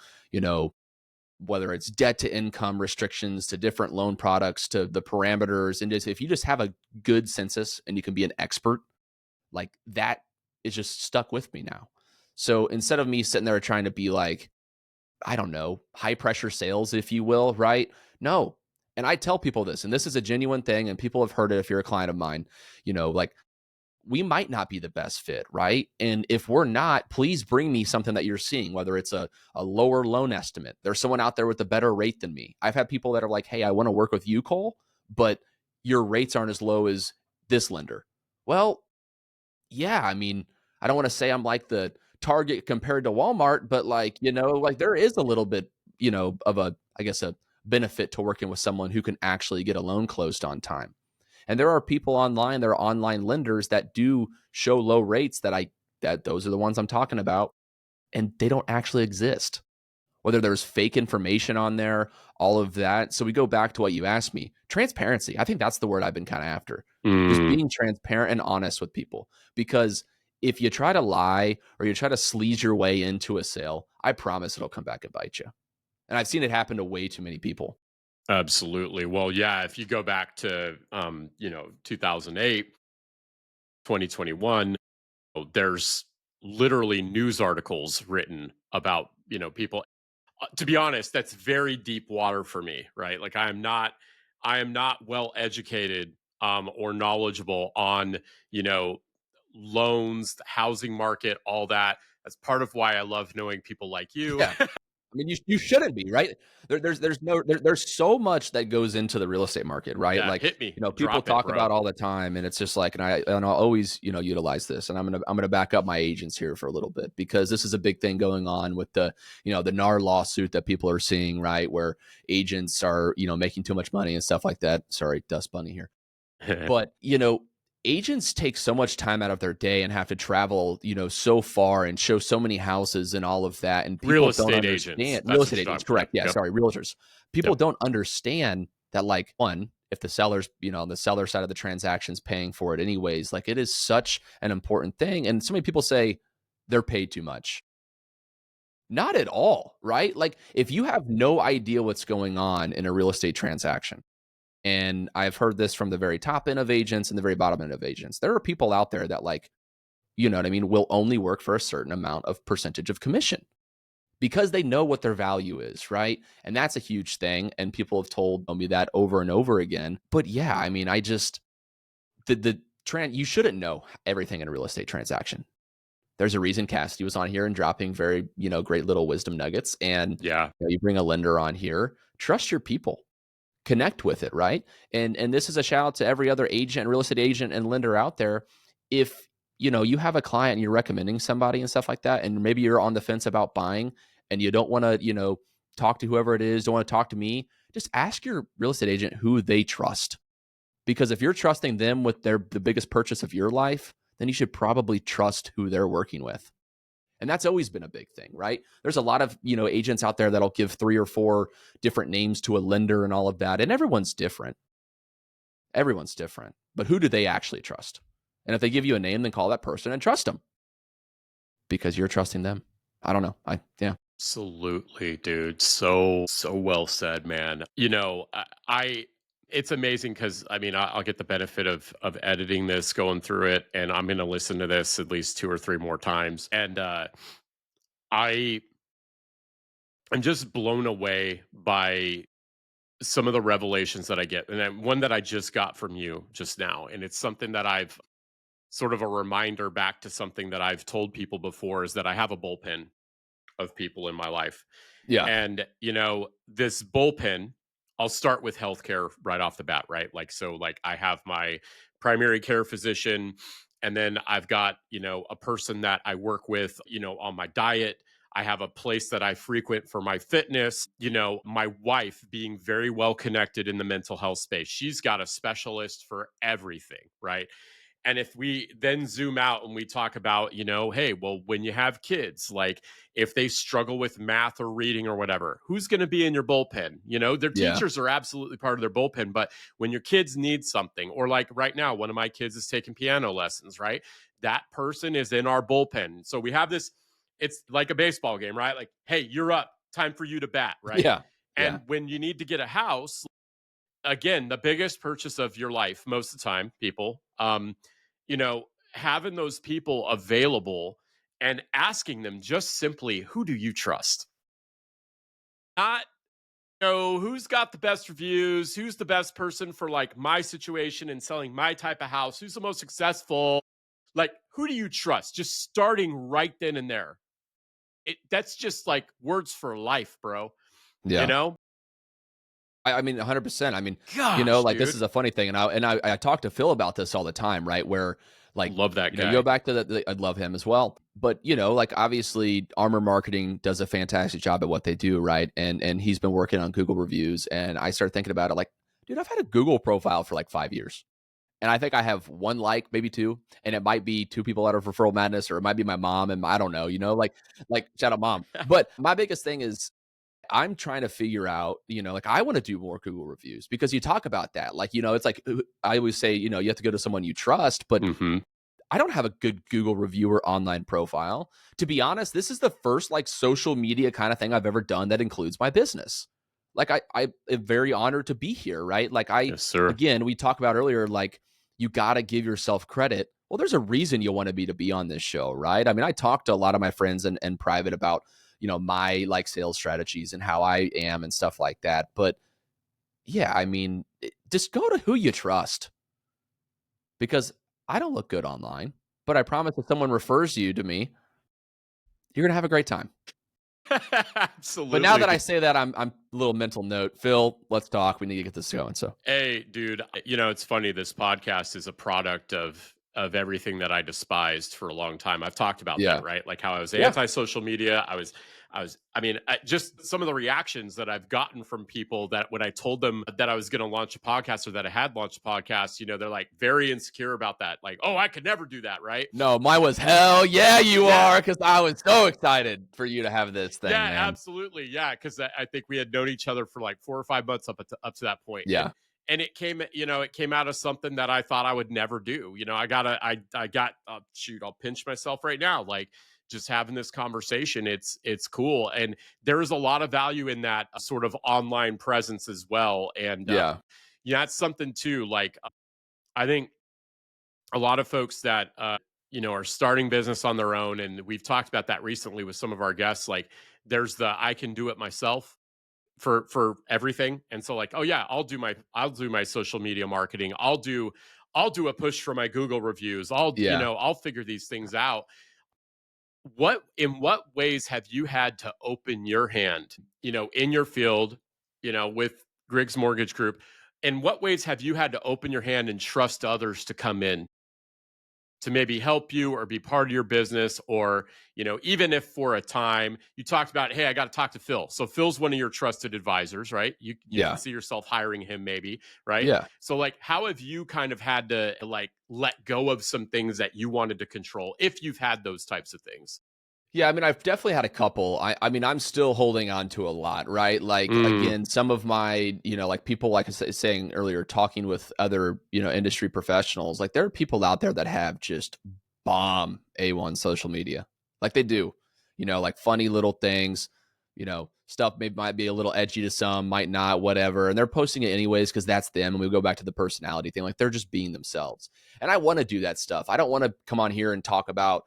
whether it's debt to income restrictions to different loan products to the parameters, and just if you just have a good census and you can be an expert, like that is just stuck with me now. So instead of me sitting there trying to be like, I don't know, high pressure sales, if you will, right? No. And I tell people this, and this is a genuine thing, and people have heard it if you're a client of mine, like we might not be the best fit, right? And if we're not, please bring me something that you're seeing, whether it's a lower loan estimate. There's someone out there with a better rate than me. I've had people that are like, hey, I want to work with you, Cole, but your rates aren't as low as this lender. Well, yeah, I mean, I don't want to say I'm like the Target compared to Walmart, but like there is a little bit, of I guess, a benefit to working with someone who can actually get a loan closed on time. And there are people online, there are online lenders that do show low rates that those are the ones I'm talking about, and they don't actually exist. Whether there's fake information on there, all of that. So we go back to what you asked me. Transparency. I think that's the word I've been kind of after. Just Mm, being transparent and honest with people. Because if you try to lie or you try to sleaze your way into a sale, I promise it'll come back and bite you. And I've seen it happen to way too many people. absolutely. Well, yeah, if you go back to 2008, 2021, there's literally news articles written about, people. To be honest, that's very deep water for me, right? Like I am not well educated or knowledgeable on, you know, loans, the housing market, all that. That's part of why I love knowing people like you. Yeah. I mean, you shouldn't be, right? There's so much that goes into the real estate market, right? Yeah, Like, hit me, people drop it, talk bro. about all the time, and it's just like, and I'll always, utilize this, and I'm gonna back up my agents here for a little bit, because this is a big thing going on with the, the NAR lawsuit that people are seeing, right? Where agents are, making too much money and stuff like that. Sorry, Dust Bunny here. But, agents take so much time out of their day and have to travel, so far and show so many houses and all of that. And Real people don't estate agents. understand real That's estate what you're agents, talking about. correct. Yeah, Yep. sorry, realtors. People Yep. don't understand that, like, one, if the seller's, on the seller side of the transaction's paying for it anyways, like, it is such an important thing. And so many people say they're paid too much. Not at all, right? Like, if you have no idea what's going on in a real estate transaction, and I've heard this from the very top end of agents and the very bottom end of agents, there are people out there that, like, will only work for a certain amount of percentage of commission because they know what their value is, right? And that's a huge thing. And people have told me that over and over again. But yeah, I mean, you shouldn't know everything in a real estate transaction. There's a reason Cassidy was on here and dropping very, great little wisdom nuggets. And Yeah. you bring a lender on here, trust your people, connect with it, right? And this is a shout out to every other agent, real estate agent, and lender out there. If you have a client and you're recommending somebody and stuff like that, and maybe you're on the fence about buying and you don't want to, talk to whoever it is, don't want to talk to me, just ask your real estate agent who they trust. Because if you're trusting them with the biggest purchase of your life, then you should probably trust who they're working with. And that's always been a big thing, right? There's a lot of, agents out there that'll give 3 or 4 different names to a lender and all of that. And everyone's different. Everyone's different. But who do they actually trust? And if they give you a name, then call that person and trust them because you're trusting them. I don't know. Yeah. Absolutely, dude. So well said, man. It's amazing because I mean, I'll get the benefit of editing this, going through it, and I'm going to listen to this at least 2 or 3 more times. And I I'm just blown away by some of the revelations that I get, and then one that I just got from you just now, and it's something that I've sort of a reminder back to something that I've told people before is that I have a bullpen of people in my life. Yeah. And, this bullpen, I'll start with healthcare right off the bat, right? Like, so like I have my primary care physician, and then I've got, a person that I work with, on my diet. I have a place that I frequent for my fitness, my wife being very well connected in the mental health space. She's got a specialist for everything, right? And if we then zoom out and we talk about, hey, well, when you have kids, like if they struggle with math or reading or whatever, who's going to be in your bullpen? Their Yeah. teachers are absolutely part of their bullpen. But when your kids need something, or like right now, one of my kids is taking piano lessons, right? That person is in our bullpen. So we have this, it's like a baseball game, right? Like, hey, you're up. Time for you to bat, right? Yeah. And Yeah. when you need to get a house, again, the biggest purchase of your life, most of the time, people, you know, having those people available and asking them just simply, who do you trust? Not, who's got the best reviews, who's the best person for like my situation and selling my type of house, who's the most successful, like who do you trust? Just starting right then and there. That's just like words for life, bro. You Yeah. know? I mean, 100%. I mean, Gosh, like, this dude. is a funny thing, and I talk to Phil about this all the time, right? Where, like, Love that you guy. go back to I love him as well. But, like, obviously, Armor Marketing does a fantastic job at what they do, right? And he's been working on Google reviews, and I started thinking about it, like, dude, I've had a Google profile for like 5 years. And I think I have 1 like, maybe 2, and it might be 2 people out of Referral Madness, or it might be my mom, and I don't know, like shout out mom. But my biggest thing is I'm trying to figure out, like, I want to do more Google reviews because you talk about that. Like, it's like, I always say, you have to go to someone you trust, but Mm-hmm. I don't have a good Google reviewer online profile. To be honest, this is the first like social media kind of thing I've ever done that includes my business. Like, I am very honored to be here, right? Like, Yes, sir. again, we talked about earlier, like, you got to give yourself credit. Well, there's a reason you want to be on this show, right? I mean, I talk to a lot of my friends and private about, my like sales strategies and how I am and stuff like that. But yeah, I mean, just go to who you trust because I don't look good online. but I promise if someone refers you to me, you're going to have a great time. But now that Absolutely. I say that, I'm a little mental note. Phil, let's talk. We need to get this going. So Hey, dude, it's funny. This podcast is a product of everything that I despised for a long time. I've talked about yeah, that, right? Like how I was yeah, anti-social media. Just some of the reactions that I've gotten from people that when I told them that I was going to launch a podcast or that I had launched a podcast, they're like very insecure about that. Like, oh, I could never do that, right? no, mine was hell yeah, you Yeah. are, because I was so excited for you to have this thing, Yeah, man. absolutely. Yeah, because I think we had known each other for like 4 or 5 months up to that point, Yeah, and it came out of something that I thought I would never do. Shoot, I'll pinch myself right now. Like just having this conversation, it's cool, and there is a lot of value in that sort of online presence as well. And yeah, it's something too. Like I think a lot of folks that are starting business on their own, and we've talked about that recently with some of our guests. Like there's the I can do it myself for everything, and so like, oh yeah, I'll do my social media marketing, I'll do a push for my Google reviews, yeah. I'll figure these things out. In what ways have you had to open your hand, in your field, with Griggs Mortgage Group? In what ways have you had to open your hand and trust others to come in to maybe help you or be part of your business, or even if for a time you talked about, hey, I got to talk to Phil, so Phil's one of your trusted advisors, right? You can Yeah. see yourself hiring him, maybe, right? Yeah. So like, how have you kind of had to like let go of some things that you wanted to control, if you've had those types of things? Yeah, I mean, I've definitely had a couple. I mean, I'm still holding on to a lot, right? Like Mm, again, some of my, like people like I was saying earlier, talking with other, industry professionals, like there are people out there that have just bomb A1 social media. Like they do, like funny little things, stuff maybe might be a little edgy to some, might not, whatever. And they're posting it anyways because that's them. And we go back to the personality thing. Like they're just being themselves. And I want to do that stuff. I don't want to come on here and talk about,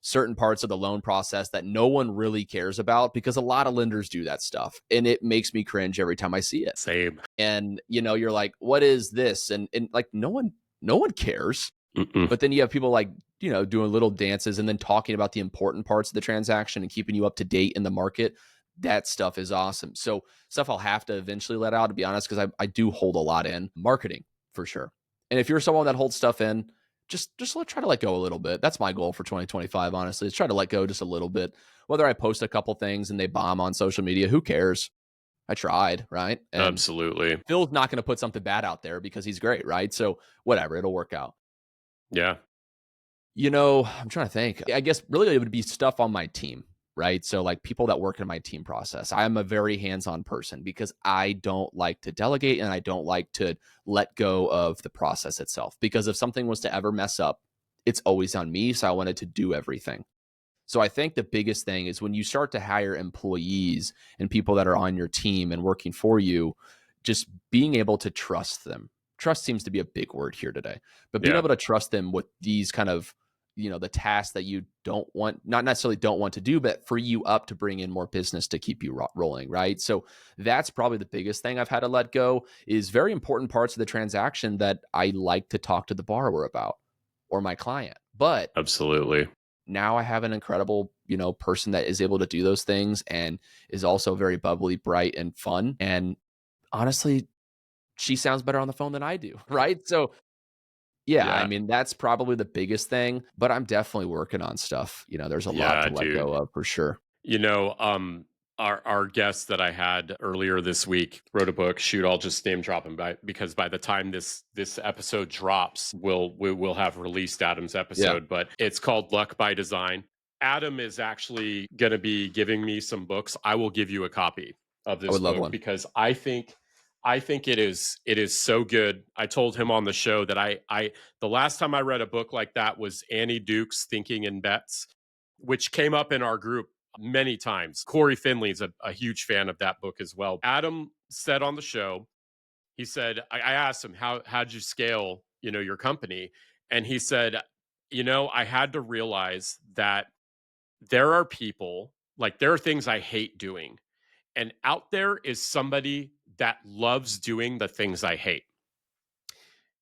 certain parts of the loan process that no one really cares about, because a lot of lenders do that stuff and it makes me cringe every time I see it. same. And you're like, what is this? And like no one cares. Mm-mm. But then you have people like, doing little dances and then talking about the important parts of the transaction and keeping you up to date in the market. That stuff is awesome. So stuff I'll have to eventually let out, to be honest, because I do hold a lot in marketing for sure. And if you're someone that holds stuff in, just try to let go a little bit. That's my goal for 2025, honestly, is try to let go just a little bit. Whether I post a couple things and they bomb on social media, who cares? I tried, right? And Absolutely. Phil's not going to put something bad out there because he's great, right? So whatever, it'll work out. Yeah. I'm trying to think. I guess really it would be stuff on my team, right? So like people that work in my team process. I am a very hands-on person because I don't like to delegate and I don't like to let go of the process itself. Because if something was to ever mess up, it's always on me. So I wanted to do everything. So I think the biggest thing is when you start to hire employees and people that are on your team and working for you, just being able to trust them. Trust seems to be a big word here today, but being Yeah. able to trust them with these kind of, the tasks that you don't want, not necessarily don't want to do, but free you up to bring in more business to keep you rolling, right? So that's probably the biggest thing I've had to let go, is very important parts of the transaction that I like to talk to the borrower about or my client. But Absolutely. now I have an incredible, person that is able to do those things and is also very bubbly, bright, and fun. And honestly, she sounds better on the phone than I do, right? So yeah, I Yeah. mean, that's probably the biggest thing, but I'm definitely working on stuff. There's a lot Yeah, to let go dude. of for sure. You know, our guest that I had earlier this week wrote a book. Shoot, I'll just name drop him because by the time this episode drops, we will have released Adam's Yeah, episode. But it's called Luck by Design. Adam is actually going to be giving me some books. I will give you a copy of I this would love book one. because I think it is so good. I told him on the show that I the last time I read a book like that was Annie Duke's Thinking in Bets, which came up in our group many times. Corey Finley's a huge fan of that book as well. Adam said on the show, he said, I asked him, how'd you scale, your company? And he said, I had to realize that there are people, like there are things I hate doing. And out there is somebody that loves doing the things I hate.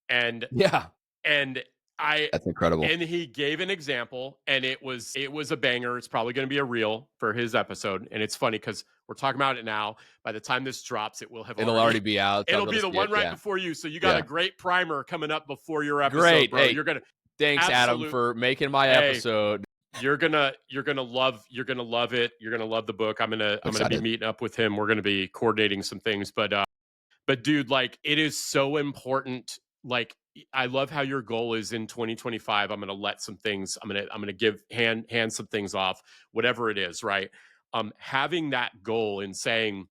And Yeah. and That's incredible. And he gave an example, and it was a banger. It's probably going to be a reel for his episode, and it's funny because we're talking about it now. By the time this drops, it will have It'll already be out. It'll be the one right before you. So you got a great primer coming up before your episode, great, bro. Hey, you're gonna thanks, Adam, for making my episode. You're gonna love it. You're gonna love the book. I'm gonna be meeting up with him. We're gonna be coordinating some things, but dude, like, it is so important. Like, I love how your goal is in 2025. I'm gonna let some things. I'm gonna give hand some things off, whatever it is, right? Having that goal and saying,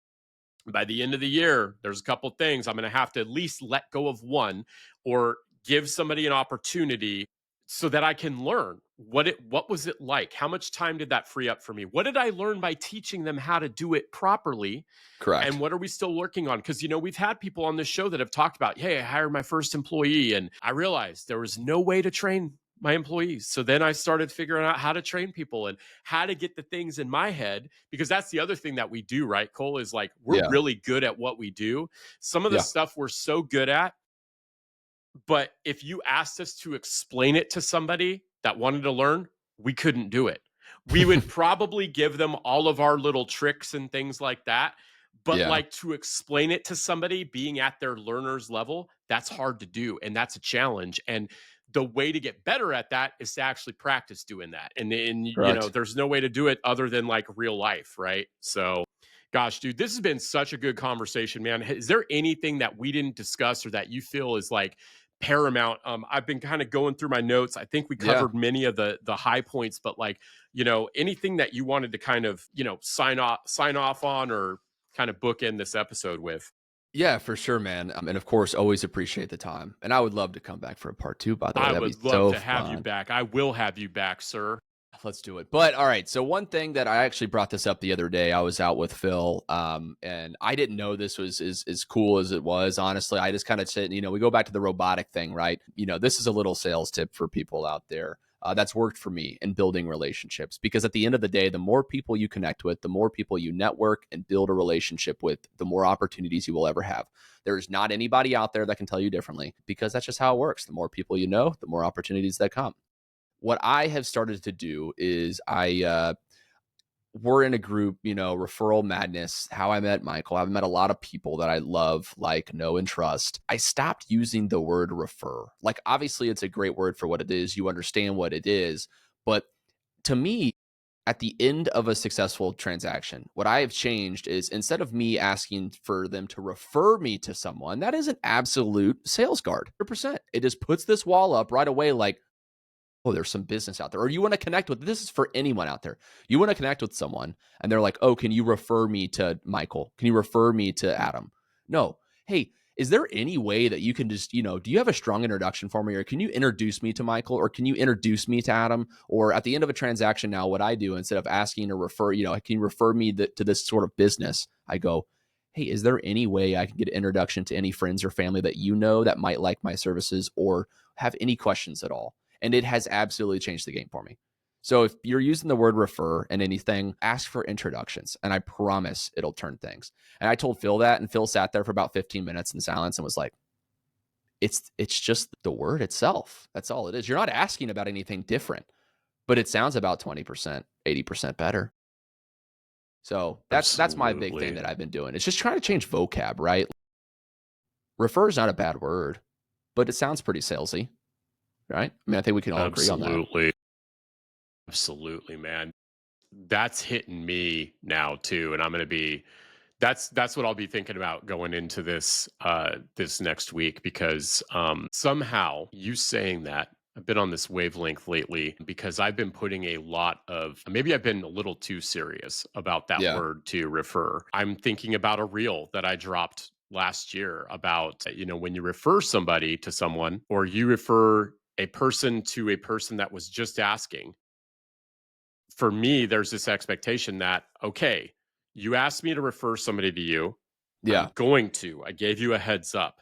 by the end of the year, there's a couple things I'm going to have to at least let go of one, or give somebody an opportunity so that I can learn what was it like? How much time did that free up for me? What did I learn by teaching them how to do it properly? Correct. And what are we still working on? Because, we've had people on this show that have talked about, hey, I hired my first employee and I realized there was no way to train my employees. So then I started figuring out how to train people and how to get the things in my head, because that's the other thing that we do, right, Cole, is like, we're really good at what we do. Some of the stuff we're so good at, but if you asked us to explain it to somebody that wanted to learn, we couldn't do it. We would probably give them all of our little tricks and things like that. But like, to explain it to somebody being at their learner's level, that's hard to do. And that's a challenge. And the way to get better at that is to actually practice doing that. And there's no way to do it other than like real life, right? So, gosh, dude, this has been such a good conversation, man. Is there anything that we didn't discuss or that you feel is like paramount? I've been kind of going through my notes. I think we covered many of the high points, but like, anything that you wanted to kind of, sign off on, or kind of bookend this episode with? Yeah, for sure, man. And of course, always appreciate the time. And I would love to come back for a part 2, by the way. I would love to have you back. I will have you back, sir. Let's do it. But all right. So one thing that I actually brought this up the other day, I was out with Phil, and I didn't know this was as cool as it was. Honestly, I just kind of said, we go back to the robotic thing, right? This is a little sales tip for people out there. That's worked for me in building relationships, because at the end of the day, the more people you connect with, the more people you network and build a relationship with, the more opportunities you will ever have. There is not anybody out there that can tell you differently, because that's just how it works. The more people you know, the more opportunities that come. What I have started to do is we're in a group, Referral Madness, how I met Michael. I've met a lot of people that I love, like, know, and trust. I stopped using the word refer. Like, obviously, it's a great word for what it is. You understand what it is. But to me, at the end of a successful transaction, what I have changed is, instead of me asking for them to refer me to someone, that is an absolute sales guard, 100%. It just puts this wall up right away, like, oh, there's some business out there. Or you want to connect with, this is for anyone out there. You want to connect with someone and they're like, oh, can you refer me to Michael? Can you refer me to Adam? No. Hey, is there any way that you can just, do you have a strong introduction for me? Or can you introduce me to Michael? Or can you introduce me to Adam? Or at the end of a transaction now, what I do, instead of asking to refer, can you refer me to this sort of business? I go, hey, is there any way I can get an introduction to any friends or family that that might like my services or have any questions at all? And it has absolutely changed the game for me. So if you're using the word refer in anything, ask for introductions, and I promise it'll turn things. And I told Phil that, and Phil sat there for about 15 minutes in silence and was like, it's just the word itself. That's all it is. You're not asking about anything different, but it sounds about 20%, 80% better. So that's my big thing that I've been doing. It's just trying to change vocab, right? Refer is not a bad word, but it sounds pretty salesy. Right? I mean, I think we can all agree on that. Absolutely, man. That's hitting me now too. And I'm going to be, that's what I'll be thinking about going into this, this next week, because somehow you saying that, I've been on this wavelength lately, because I've been putting a lot of, maybe I've been a little too serious about that word to refer. I'm thinking about a reel that I dropped last year about, when you refer somebody to someone, or you refer a person to a person that was just asking. For me, there's this expectation that, okay, you asked me to refer somebody to you. Yeah. I gave you a heads up.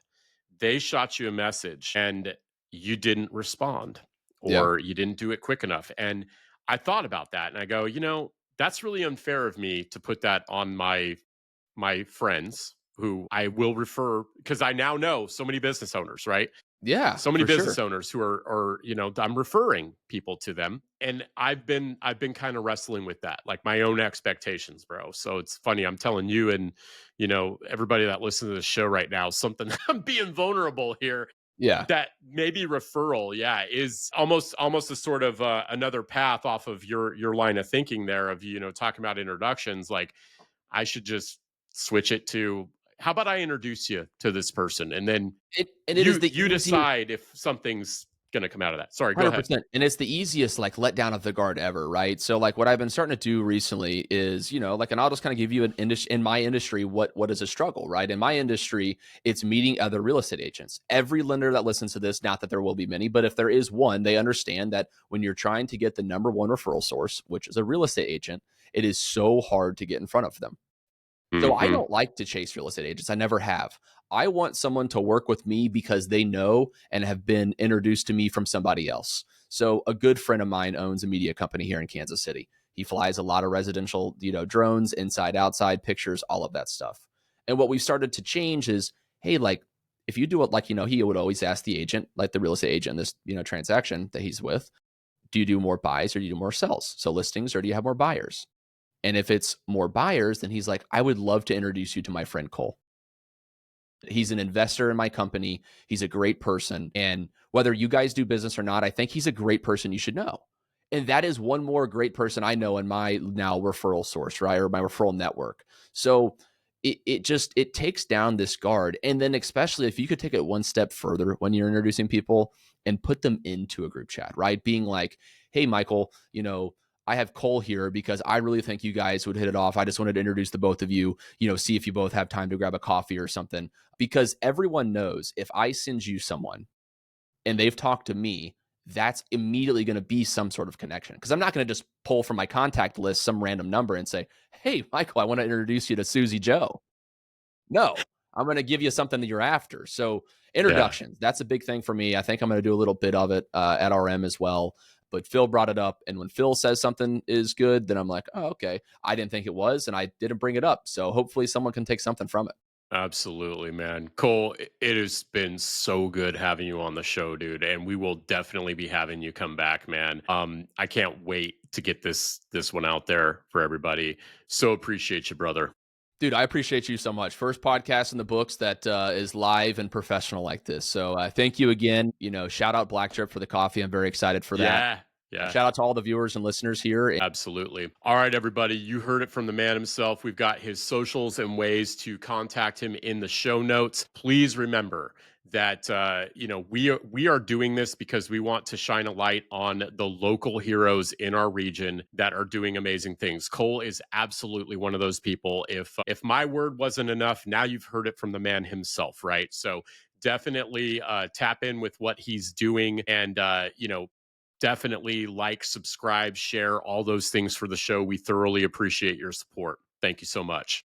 They shot you a message and you didn't respond, or you didn't do it quick enough. And I thought about that and I go, that's really unfair of me to put that on my friends who I will refer, because I now know so many business owners, right? Yeah, So many for business sure. owners who are, I'm referring people to them. And I've been kind of wrestling with that, like my own expectations, bro. So it's funny. I'm telling you and, everybody that listens to the show right now, something I'm being vulnerable here, Yeah. that maybe referral, yeah, is almost a sort of another path off of your line of thinking there of, talking about introductions. Like I should just switch it to, how about I introduce you to this person, and then And it is you the you easiest. decide if something's going to come out of that. Sorry, go ahead. 100%. And it's the easiest like let down of the guard ever, right? So like what I've been starting to do recently is, like, and I'll just kind of give you in my industry, what is a struggle, right? In my industry, it's meeting other real estate agents. Every lender that listens to this, not that there will be many, but if there is one, they understand that when you're trying to get the number one referral source, which is a real estate agent, it is so hard to get in front of them. So I Hmm. don't like to chase real estate agents. I never have. I want someone to work with me because they know and have been introduced to me from somebody else. So a good friend of mine owns a media company here in Kansas City. He flies a lot of residential, drones, inside, outside pictures, all of that stuff. And what we've started to change is, hey, like if you do it, like, he would always ask the agent, like the real estate agent, this, transaction that he's with, do you do more buys or do you do more sells? So listings, or do you have more buyers? And if it's more buyers, then he's like, I would love to introduce you to my friend Cole. He's an investor in my company. He's a great person. And whether you guys do business or not, I think he's a great person you should know. And that is one more great person I know in my now referral source, right? Or my referral network. So it takes down this guard. And then especially if you could take it one step further when you're introducing people and put them into a group chat, right? Being like, hey, Michael, I have Cole here because I really think you guys would hit it off. I just wanted to introduce the both of you, see if you both have time to grab a coffee or something. Because everyone knows if I send you someone and they've talked to me, that's immediately going to be some sort of connection. Because I'm not going to just pull from my contact list some random number and say, hey, Michael, I want to introduce you to Susie Joe. No, I'm going to give you something that you're after. So Yeah. introductions, that's a big thing for me. I think I'm going to do a little bit of it at RM as well. But Phil brought it up. And when Phil says something is good, then I'm like, oh, okay. I didn't think it was, and I didn't bring it up. So hopefully someone can take something from it. Absolutely, man. Cole, it has been so good having you on the show, dude, and we will definitely be having you come back, man. I can't wait to get this one out there for everybody. So appreciate you, brother. Dude, I appreciate you so much. First podcast in the books that is live and professional like this. So thank you again. Shout out Black Drip for the coffee. I'm very excited for that. Yeah. Yeah. Shout out to all the viewers and listeners here. Absolutely. All right, everybody. You heard it from the man himself. We've got his socials and ways to contact him in the show notes. Please remember that we are doing this because we want to shine a light on the local heroes in our region that are doing amazing things. Cole is absolutely one of those people. If my word wasn't enough, now you've heard it from the man himself, right? So definitely tap in with what he's doing, and definitely like, subscribe, share, all those things for the show. We thoroughly appreciate your support. Thank you so much.